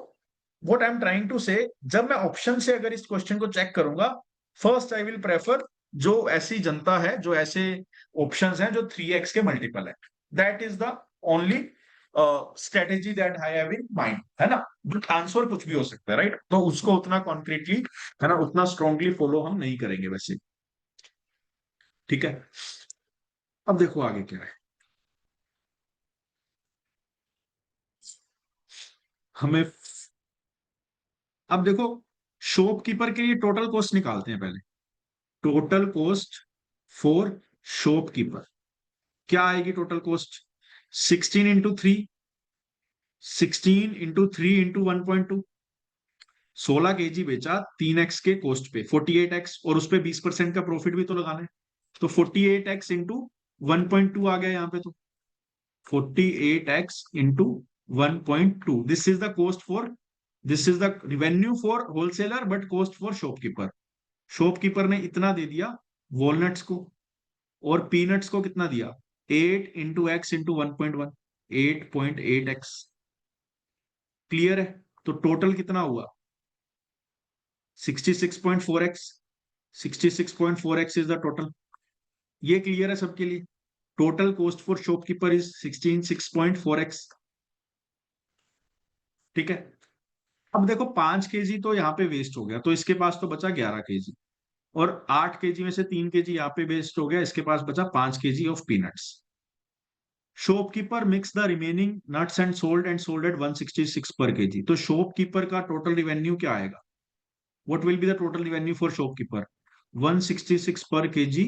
what I am trying to say, जब मैं ऑप्शन से अगर इस क्वेश्चन को चेक करूंगा, फर्स्ट आई विल प्रेफर जो ऐसी जनता है, जो ऐसे ऑप्शंस हैं जो 3x के मल्टीपल है। That is the only strategy that I have in mind, है ना। बट आंसर कुछ भी हो सकता है, राइट, तो उसको उतना कॉन्क्रीटली, है ना, उतना स्ट्रांगली फॉलो हम नहीं करेंगे वैसे, ठीक है। अब देखो आगे क्या है, हमें, अब देखो शॉपकीपर के लिए टोटल कॉस्ट निकालते हैं पहले। टोटल कॉस्ट फॉर शॉपकीपर क्या आएगी, टोटल कॉस्ट 16 × 3, 16 × 3 × 1.2, 16 kg बेचा 3x के कॉस्ट पे, 48x, और उस पे 20% का प्रॉफिट भी तो लगाना है। तो 48x इंटू 1.2 आ गया यहाँ पे। तो 48x into 1.2, this is the cost for, this is the revenue for wholesaler but cost for shopkeeper. Shopkeeper ने इतना दे दिया वॉलनट्स को, और पीनट्स को कितना दिया, 8 into x into 1.1, 8.8x। Clear है? तो टोटल कितना हुआ, 66.4x। 66.4x is the total. ये क्लियर है सबके लिए? Total cost for shopkeeper is 66.4x। ठीक है। अब देखो 5 kg तो यहाँ पे वेस्ट हो गया, तो इसके पास तो बचा 11 kg, और 8 kg में से 3 kg यहाँ पे वेस्ट हो गया, इसके पास बचा 5 kg of peanuts. Shopkeeper mix the remaining nuts and sold at 166 पर केजी। तो शॉपकीपर का टोटल रिवेन्यू क्या आएगा, what will be the total revenue for shopkeeper, 166 पर केजी,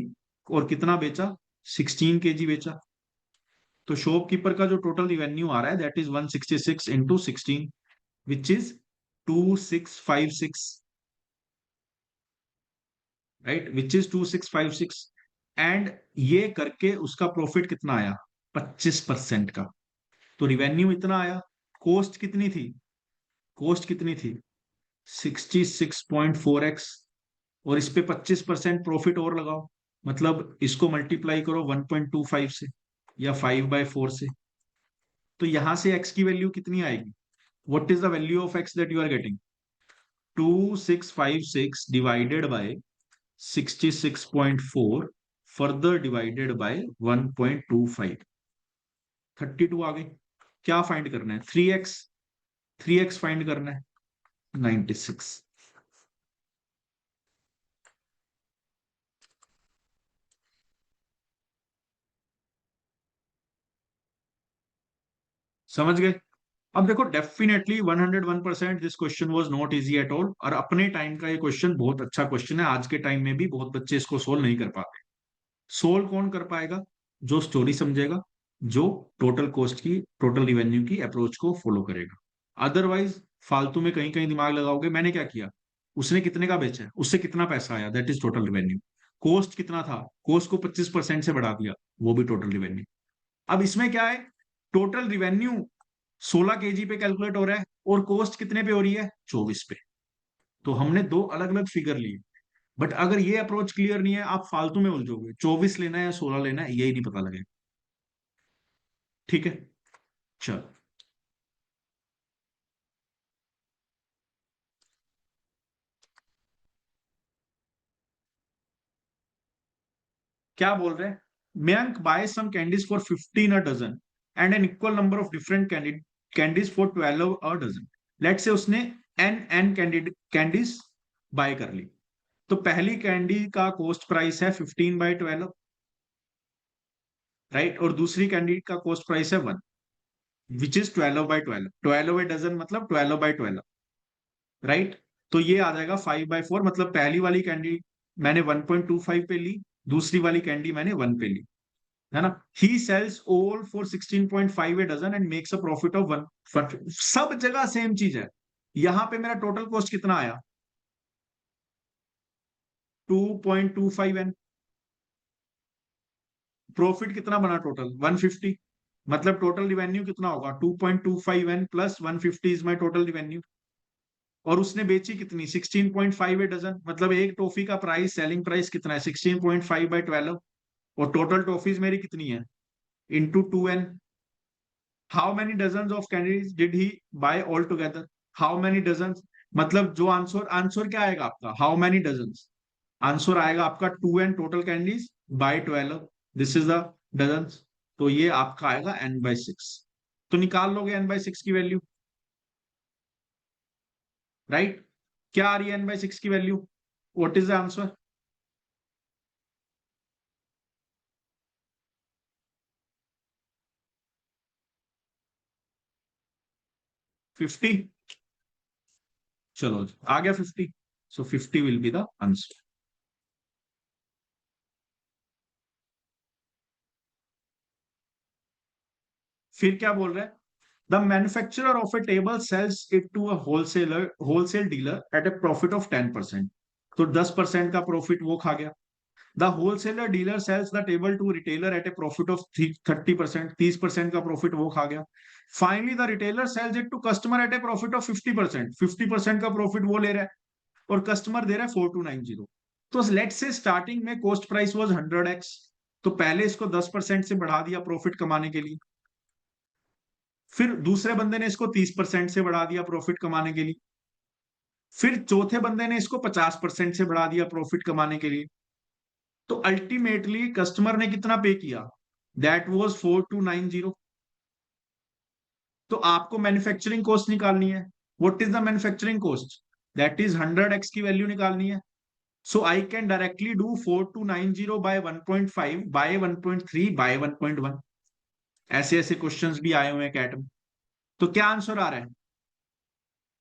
और कितना बेचा, 16 kg बेचा। तो शॉपकीपर का जो टोटल रिवेन्यू आ रहा है that is 166 into 16, which is 2656, right, which is 2656। And ये करके उसका प्रॉफिट कितना आया, 25% का। तो रिवेन्यू इतना आया, कॉस्ट कितनी थी, कॉस्ट कितनी थी, 66.4x, और इस पे 25% प्रॉफिट और लगाओ, मतलब इसको मल्टीप्लाई करो 1.25 से या 5/4 से। तो यहां से x की वैल्यू कितनी आएगी, what is the value of x that you are getting, 2656 divided by 66.4 further divided by 1.25, 32 आ गई। क्या फाइंड करना है, 3x, 3x फाइंड करना है, 96। समझ गए? अब देखो definitely 101% this question was not easy at all, और अपने टाइम का ये क्वेश्चन बहुत अच्छा क्वेश्चन है। आज के टाइम में भी बहुत बच्चे इसको सोल्व नहीं कर पाते। सोल्व कौन कर पाएगा, जो स्टोरी समझेगा, जो टोटल कॉस्ट की, टोटल रिवेन्यू की अप्रोच को फॉलो करेगा। अदरवाइज फालतू में कहीं कहीं दिमाग लगाओगे, मैंने क्या किया, उसने कितने का बेचा है, उससे कितना पैसा आया, that is total revenue. Cost कितना था, कॉस्ट को 25% से बढ़ा दिया, वो भी टोटल रिवेन्यू। अब इसमें क्या है, टोटल रिवेन्यू 16 kg पे कैलकुलेट हो रहा है, और कॉस्ट कितने पे हो रही है, 24 पे। तो हमने दो अलग अलग फिगर लिए। बट अगर ये अप्रोच क्लियर नहीं है, आप फालतू में उलझोगे, 24 लेना है या 16 लेना है यही नहीं पता लगेगा। ठीक है, चल। क्या बोल रहे हैं, Mayank buy some candies for 15 a dozen and an equal number of different candies for 12 a dozen. Let say उसने एन कैंडीज बाय कर ली। तो पहली कैंडी का कॉस्ट प्राइस है 15/12, राइट, और दूसरी कैंडी का कॉस्ट प्राइस है 1, विच इज 12/12, 12 डजन मतलब 12/12, राइट। तो ये आ जाएगा 5/4, मतलब पहली वाली कैंडी मैंने 1.25 पे ली, दूसरी वाली कैंडी मैंने 1 पे ली, है ना। He sells all for 16.5 a dozen and makes a profit of 1। सब जगह सेम चीज है। यहां पे मेरा टोटल कॉस्ट कितना आया, 2.25n। प्रॉफिट कितना बना टोटल, 150। मतलब टोटल रिवेन्यू कितना होगा, 2.25n plus 150 is my total revenue. और उसने बेची कितनी, 16.5 ए डजन, मतलब एक टॉफी का प्राइस, सेलिंग प्राइस कितना है, 16.5/12, और टोटल टॉफीज मेरी कितनी है, into 2n। How many dozen of candies did he buy all together, how many dozen, मतलब जो आंसर, आंसर क्या आएगा आपका, हाउ मेनी डजन, आंसर आएगा आपका 2n total candies by 12, this is the dozen. तो ये आपका आएगा n/6। तो निकाल लोगे n/6 की वैल्यू, राइट। क्या आ रही है n/6 की value, what is the answer, 50। चलो आ गया 50, so 50 will be the answer. फिर क्या बोल रहे हैं, the manufacturer of a table sells it to a wholesale dealer at a profit of 10%। तो 10% का प्रॉफिट वो खा गया। The wholesaler dealer sells the table to retailer at a profit of 30%, 30% का प्रॉफिट वो खा गया। Finally the retailer sales it to customer at a profit of 50%, 50% का प्रॉफिट वो ले रहा है और कस्टमर दे रहा है 4290। तो लेट से स्टार्टिंग में कॉस्ट प्राइस वाज 100x, तो पहले इसको 10% से बढ़ा दिया प्रॉफिट कमाने के लिए, फिर दूसरे बंदे ने इसको 30% से बढ़ा दिया प्रॉफिट कमाने के लिए, फिर चौथे बंदे ने इसको 50% से बढ़ा दिया प्रॉफिट कमाने के लिए। तो अल्टीमेटली कस्टमर ने कितना पे किया, दैट वाज 4290। तो आपको मैन्युफैक्चरिंग कॉस्ट निकालनी है। What is the manufacturing cost, that is 100x की वैल्यू निकालनी है। So I can directly do 4290 by 1.5 by 1.3 by 1.1। ऐसे ऐसे क्वेश्चंस भी आए हुए हैं कैट में। तो क्या आंसर आ रहा है,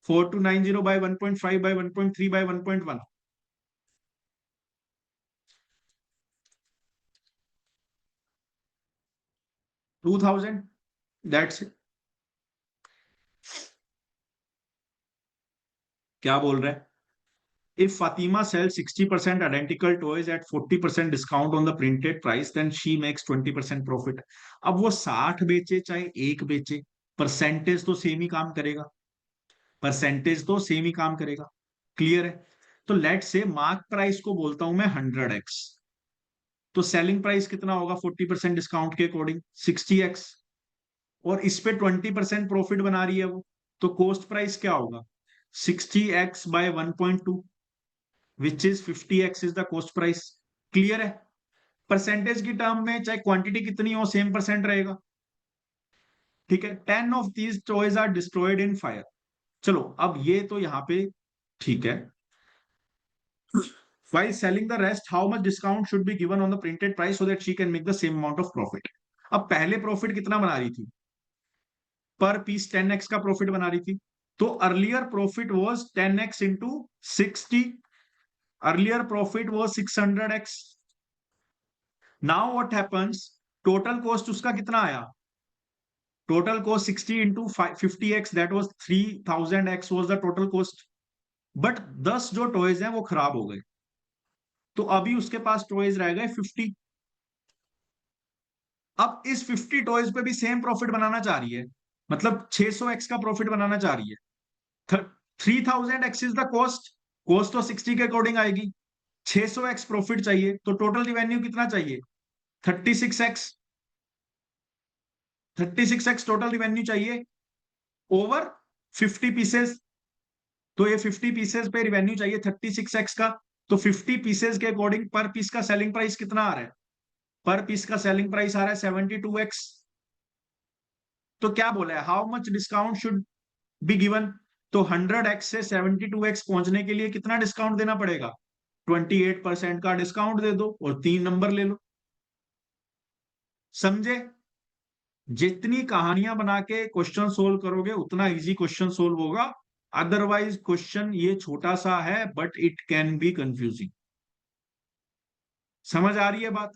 4290 by 1.5 by 1.3 by 1.1। 2000, that's it. क्या बोल रहे हैं, if Fatima sells 60% identical toys at 40% discount on the printed price, then she makes 20% profit। अब वो 60 बेचे चाहे एक बेचे, परसेंटेज तो सेम ही काम करेगा, परसेंटेज तो सेम ही काम करेगा। क्लियर है। तो लेट से मार्क प्राइस को बोलता हूं मैं 100x, तो सेलिंग प्राइस कितना होगा 40% डिस्काउंट के अकॉर्डिंग 60x, और इस पे 20% प्रॉफिट बना रही है वो, तो कॉस्ट प्राइस क्या होगा 60x by 1.2, which is 50x is the cost price. Clear है। परसेंटेज की टर्म में चाहे क्वांटिटी कितनी हो सेम परसेंट रहेगा। ठीक है। 10 of these toys are destroyed in fire. चलो अब ये तो यहां पे ठीक है। While selling the rest, how much discount should be given on the printed price so that she can make the same amount of profit। अब पहले प्रॉफिट कितना बना रही थी, पर पीस 10x का प्रॉफिट बना रही थी। तो earlier profit was 10x into 60, earlier profit was 600x। Now what happens, total cost उसका कितना आया, total cost 60 into 50x, that was 3000x was the total cost. But 10 जो टॉयज हैं वो खराब हो गए, तो अभी उसके पास टॉयज रह गए 50। अब इस 50 टॉयज पे भी सेम प्रॉफिट बनाना चाह रही है, मतलब 600x का प्रॉफिट बनाना चाह रही है। 3000x is the cost, cost तो 60 के अकॉर्डिंग आएगी, 600x प्रॉफिट चाहिए, तो टोटल रिवेन्यू कितना चाहिए 36x, 36x टोटल रिवेन्यू चाहिए ओवर 50 पीसेस। तो ये 50 पीसेस पे रिवेन्यू चाहिए 36x का, तो 50 पीसेस के अकॉर्डिंग पर पीस का सेलिंग प्राइस कितना आ रहा है, पर पीस का सेलिंग प्राइस आ रहा है 72x। तो क्या बोला है, how much discount should be given, तो 100x से 72x पहुंचने के लिए कितना डिस्काउंट देना पड़ेगा, 28% का डिस्काउंट दे दो और 3 नंबर ले लो। समझे। जितनी कहानियां बना के क्वेश्चन सोल्व करोगे उतना इजी क्वेश्चन सोल्व होगा। अदरवाइज क्वेश्चन ये छोटा सा है but it can be confusing. समझ आ रही है बात।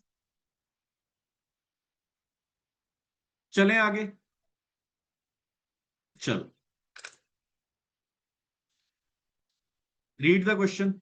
चलें आगे। चलो read the question.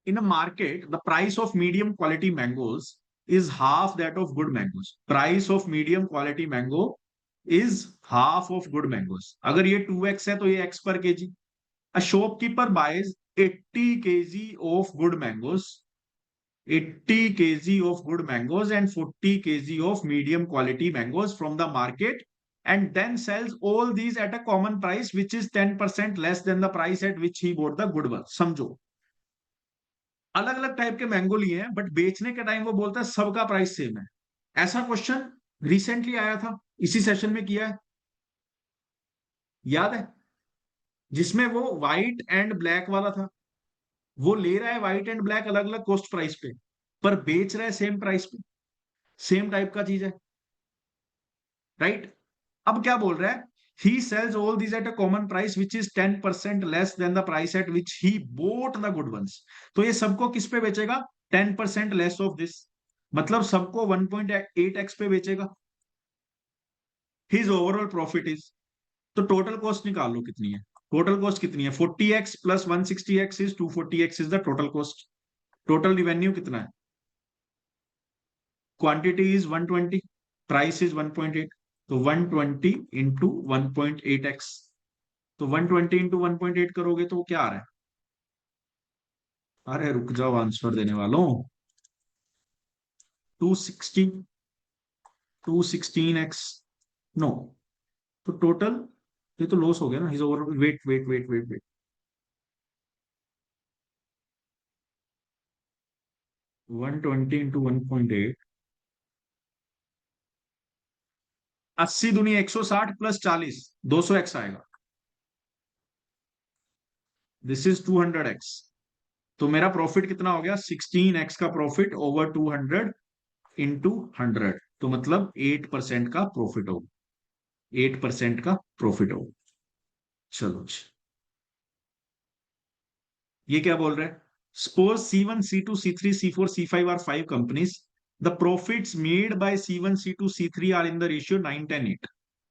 In a market, the price of medium quality mangoes is half that of good mangoes। Price of medium quality mango is half of good mangoes। अगर ये 2x है तो ये x per kg। A shopkeeper buys 80 kg of good mangoes, 80 kg of good mangoes and 40 kg of medium quality mangoes from the market and then sells all these at a common price which is 10% less than the price at which he bought the good ones। समझो, अलग अलग टाइप के मैंगो लिए हैं बट बेचने के टाइम वो बोलता है सबका प्राइस सेम है। ऐसा क्वेश्चन रिसेंटली आया था, इसी सेशन में किया है, याद है, जिसमें वो व्हाइट एंड ब्लैक वाला था। वो ले रहा है व्हाइट एंड ब्लैक अलग अलग कॉस्ट प्राइस पे, पर बेच रहा है सेम प्राइस पे, सेम टाइप का चीज है। राइट। अब क्या बोल रहा है, he sells all these at a common price which is 10% less than the price at which he bought the good ones. तो ये सबको किस पे बेचेगा? 10% लेस ऑफ दिस, मतलब सबको 1.8x पे बेचेगा. हिज ओवरऑल प्रॉफिट इज, तो टोटल कॉस्ट निकाल लो कितनी है. टोटल कॉस्ट कितनी है? 40x plus 160x is 240x is the total cost. Total revenue कितना है? क्वांटिटी इज 120, प्राइस इज 1.8, तो 120 इंटू 1.8x. तो 120 इंटू 1.8 करोगे तो क्या आ रहा है? अरे रुक जाओ आंसर देने वालों. 260, 216x. नो, तो टोटल, ये तो लॉस हो गया ना. His over, wait wait wait wait wait, 120 into 1.8, 80 दुनी 160 प्लस 40, 200x आएगा. This is 200x. तो मेरा प्रॉफिट कितना हो गया? 16x का प्रॉफिट ओवर 200 इंटू 100, तो मतलब 8% का प्रॉफिट होगा. 8% का प्रॉफिट होगा. चलो जी. ये क्या बोल रहे हैं? Suppose C1, C2, C3, C4, C5 are 5 companies. The profits made by C1, C2, C3 are in the ratio 9, 10, 8.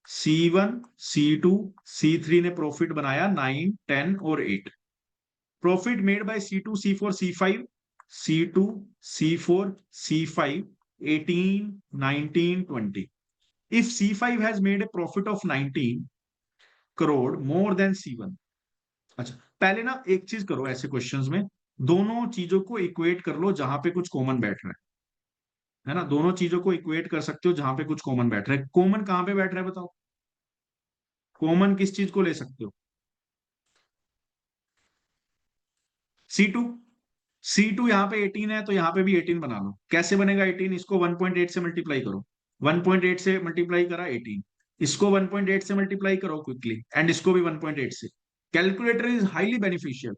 C1, C2, C3 ने प्रॉफिट बनाया 9, 10 और 8. Profit made by C2, C4, C5, C2, C4, C5, 18, 19, 20. If C5 has made a profit of 19 crore more than C1. अच्छा, पहले ना एक चीज करो ऐसे क्वेश्चंस में, दोनों चीजों को इक्वेट कर लो जहां पे कुछ कॉमन बैठ रहा है ना. दोनों चीजों को इक्वेट कर सकते हो जहां पे कुछ कॉमन बैठ रहा है. कॉमन कहां पे बैठ रहा है बताओ? कॉमन किस चीज को ले सकते हो? C2. C2 यहाँ पे 18 है तो यहाँ पे भी 18 बना लो. कैसे बनेगा 18? इसको 1.8 से मल्टीप्लाई करो. 1.8 से मल्टीप्लाई करा 18, इसको 1.8 से मल्टीप्लाई करो क्विकली, एंड इसको भी 1.8 से. Calculator is highly beneficial.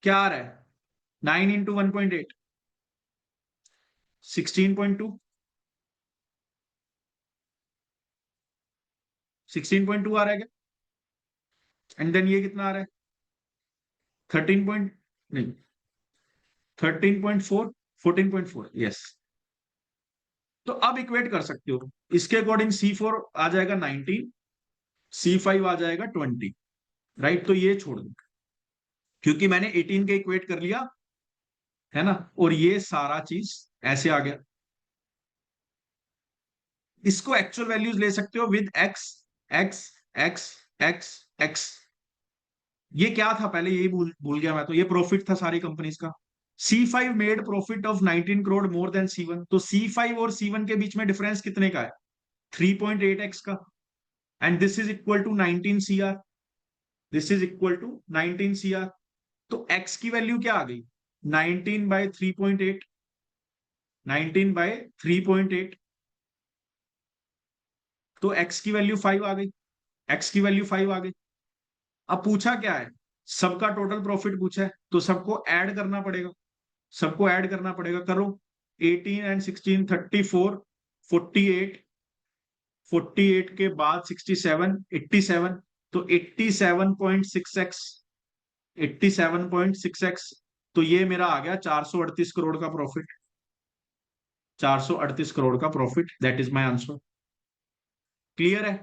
क्या आ रहा है? 9 इंटू 1.8, 16.2. 16.2 आ रहा है क्या? एंड देन ये कितना आ रहा है? 13 पॉइंट, नहीं, 13.4, 14.4. यस. तो अब इक्वेट कर सकते हो. इसके अकॉर्डिंग C4 आ जाएगा 19, C5 आ जाएगा 20. राइट, तो ये छोड़ दो क्योंकि मैंने 18 के इक्वेट कर लिया है ना, और ये सारा चीज ऐसे आ गया. इसको एक्चुअल वैल्यूज ले सकते हो with x, x, x, x, x. ये क्या था पहले, यही भूल भूल गया मैं. तो ये प्रॉफिट था सारी कंपनीज का. C5 made profit of 19 crore more than C1. तो C5 और C1 के बीच में डिफरेंस कितने का है? 3.8x का. And this is equal to 19 CR. This is equal to 19 CR. तो x की वैल्यू क्या आ गई? 19/3.8. 19/3.8. तो x की वैल्यू 5 आ गई. x की वैल्यू 5 आ गई. अब पूछा क्या है? सबका टोटल प्रॉफिट पूछा है, तो सबको ऐड करना पड़ेगा. सबको ऐड करना पड़ेगा. करो. 18 एंड 16, 34, 48, 48 के बाद 67, 87. तो 87.6x, 87.6x. तो ये मेरा आ गया 438 करोड़ का प्रॉफिट. 438 करोड़ का profit, that is my answer. Clear है?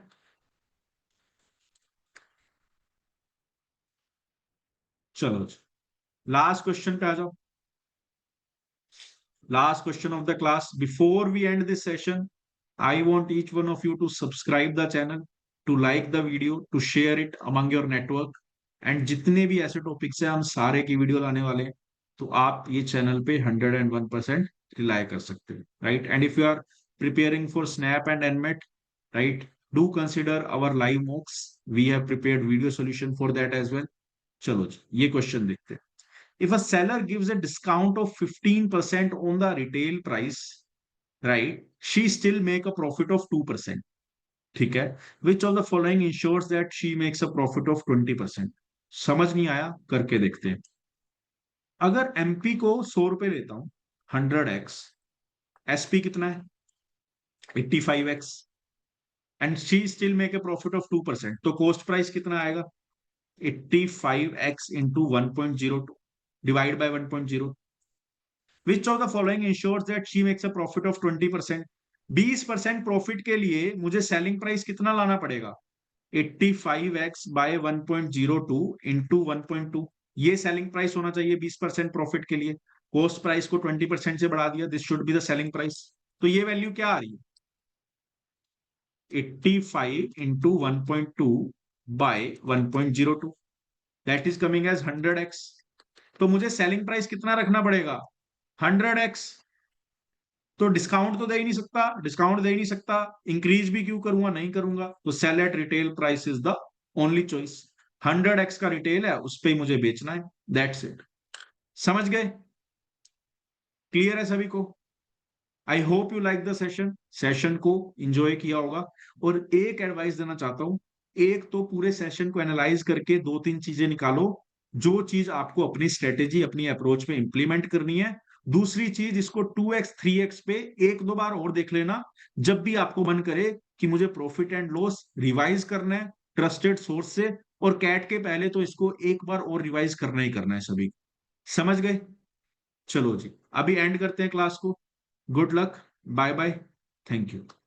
चलो, लास्ट क्वेश्चन पे आ जाओ. Last question of the class. Before we end this session, I want each one of you to subscribe the channel, to like the video, to share it among your network. And जितने भी ऐसे टॉपिक्स हैं हम सारे की वीडियो लाने वाले हैं, तो आप ये चैनल पे 101% रिलाई कर सकते हैं. Right, and if you are preparing for SNAP and NMET, right, do consider our live mocks. We have prepared video solution for that as well. चलो जी, ये क्वेश्चन देखते हैं. If a seller gives a discount of 15% on the retail price, right, she still make a profit of 2%. ठीक है. Which of the following ensures that she makes a profit of 20%? समझ नहीं आया, करके देखते हैं. अगर MP को 100 रुपए लेता हूं 100x, SP कितना है? 85x. And she still make a profit of 2%, तो कॉस्ट प्राइस कितना आएगा? 85x into 1.02 divide by 1.0। Which of the following ensures that she makes a profit of 20%? 20% profit के लिए मुझे सेलिंग प्राइस कितना लाना पड़ेगा? 85x बाय 1.02 इंटू 1.2, ये सेलिंग प्राइस होना चाहिए 20% प्रॉफिट के लिए। कॉस्ट प्राइस को 20% से बढ़ा दिया, this should be the selling price. तो ये वैल्यू क्या आ रही है? 85 into 1.2 by 1.02, that is coming as 100x। तो मुझे सेलिंग प्राइस कितना रखना पड़ेगा? 100x। तो डिस्काउंट तो दे ही नहीं सकता, डिस्काउंट दे ही नहीं सकता, इंक्रीज भी क्यों करूंगा, नहीं करूंगा। तो sell at retail price is the only choice. 100x का रिटेल है, उस पर मुझे बेचना है, दैट्स इट। समझ गए? क्लियर है सभी को? I hope you like the session, session को इंजॉय किया होगा। और एक एडवाइस देना चाहता हूं, एक तो पूरे सेशन को एनालाइज करके दो तीन चीजें निकालो जो चीज आपको अपनी स्ट्रेटेजी, अपनी अप्रोच में इंप्लीमेंट करनी है। दूसरी चीज, इसको 2x 3x पे एक दो बार और देख लेना, जब भी आपको मन करे कि मुझे प्रॉफिट एंड लॉस रिवाइज करना है ट्रस्टेड सोर्स से, और कैट के पहले तो इसको एक बार और रिवाइज करना ही करना है सभी। समझ गए? चलो जी, अभी एंड करते हैं क्लास को। Good luck, bye bye, thank you.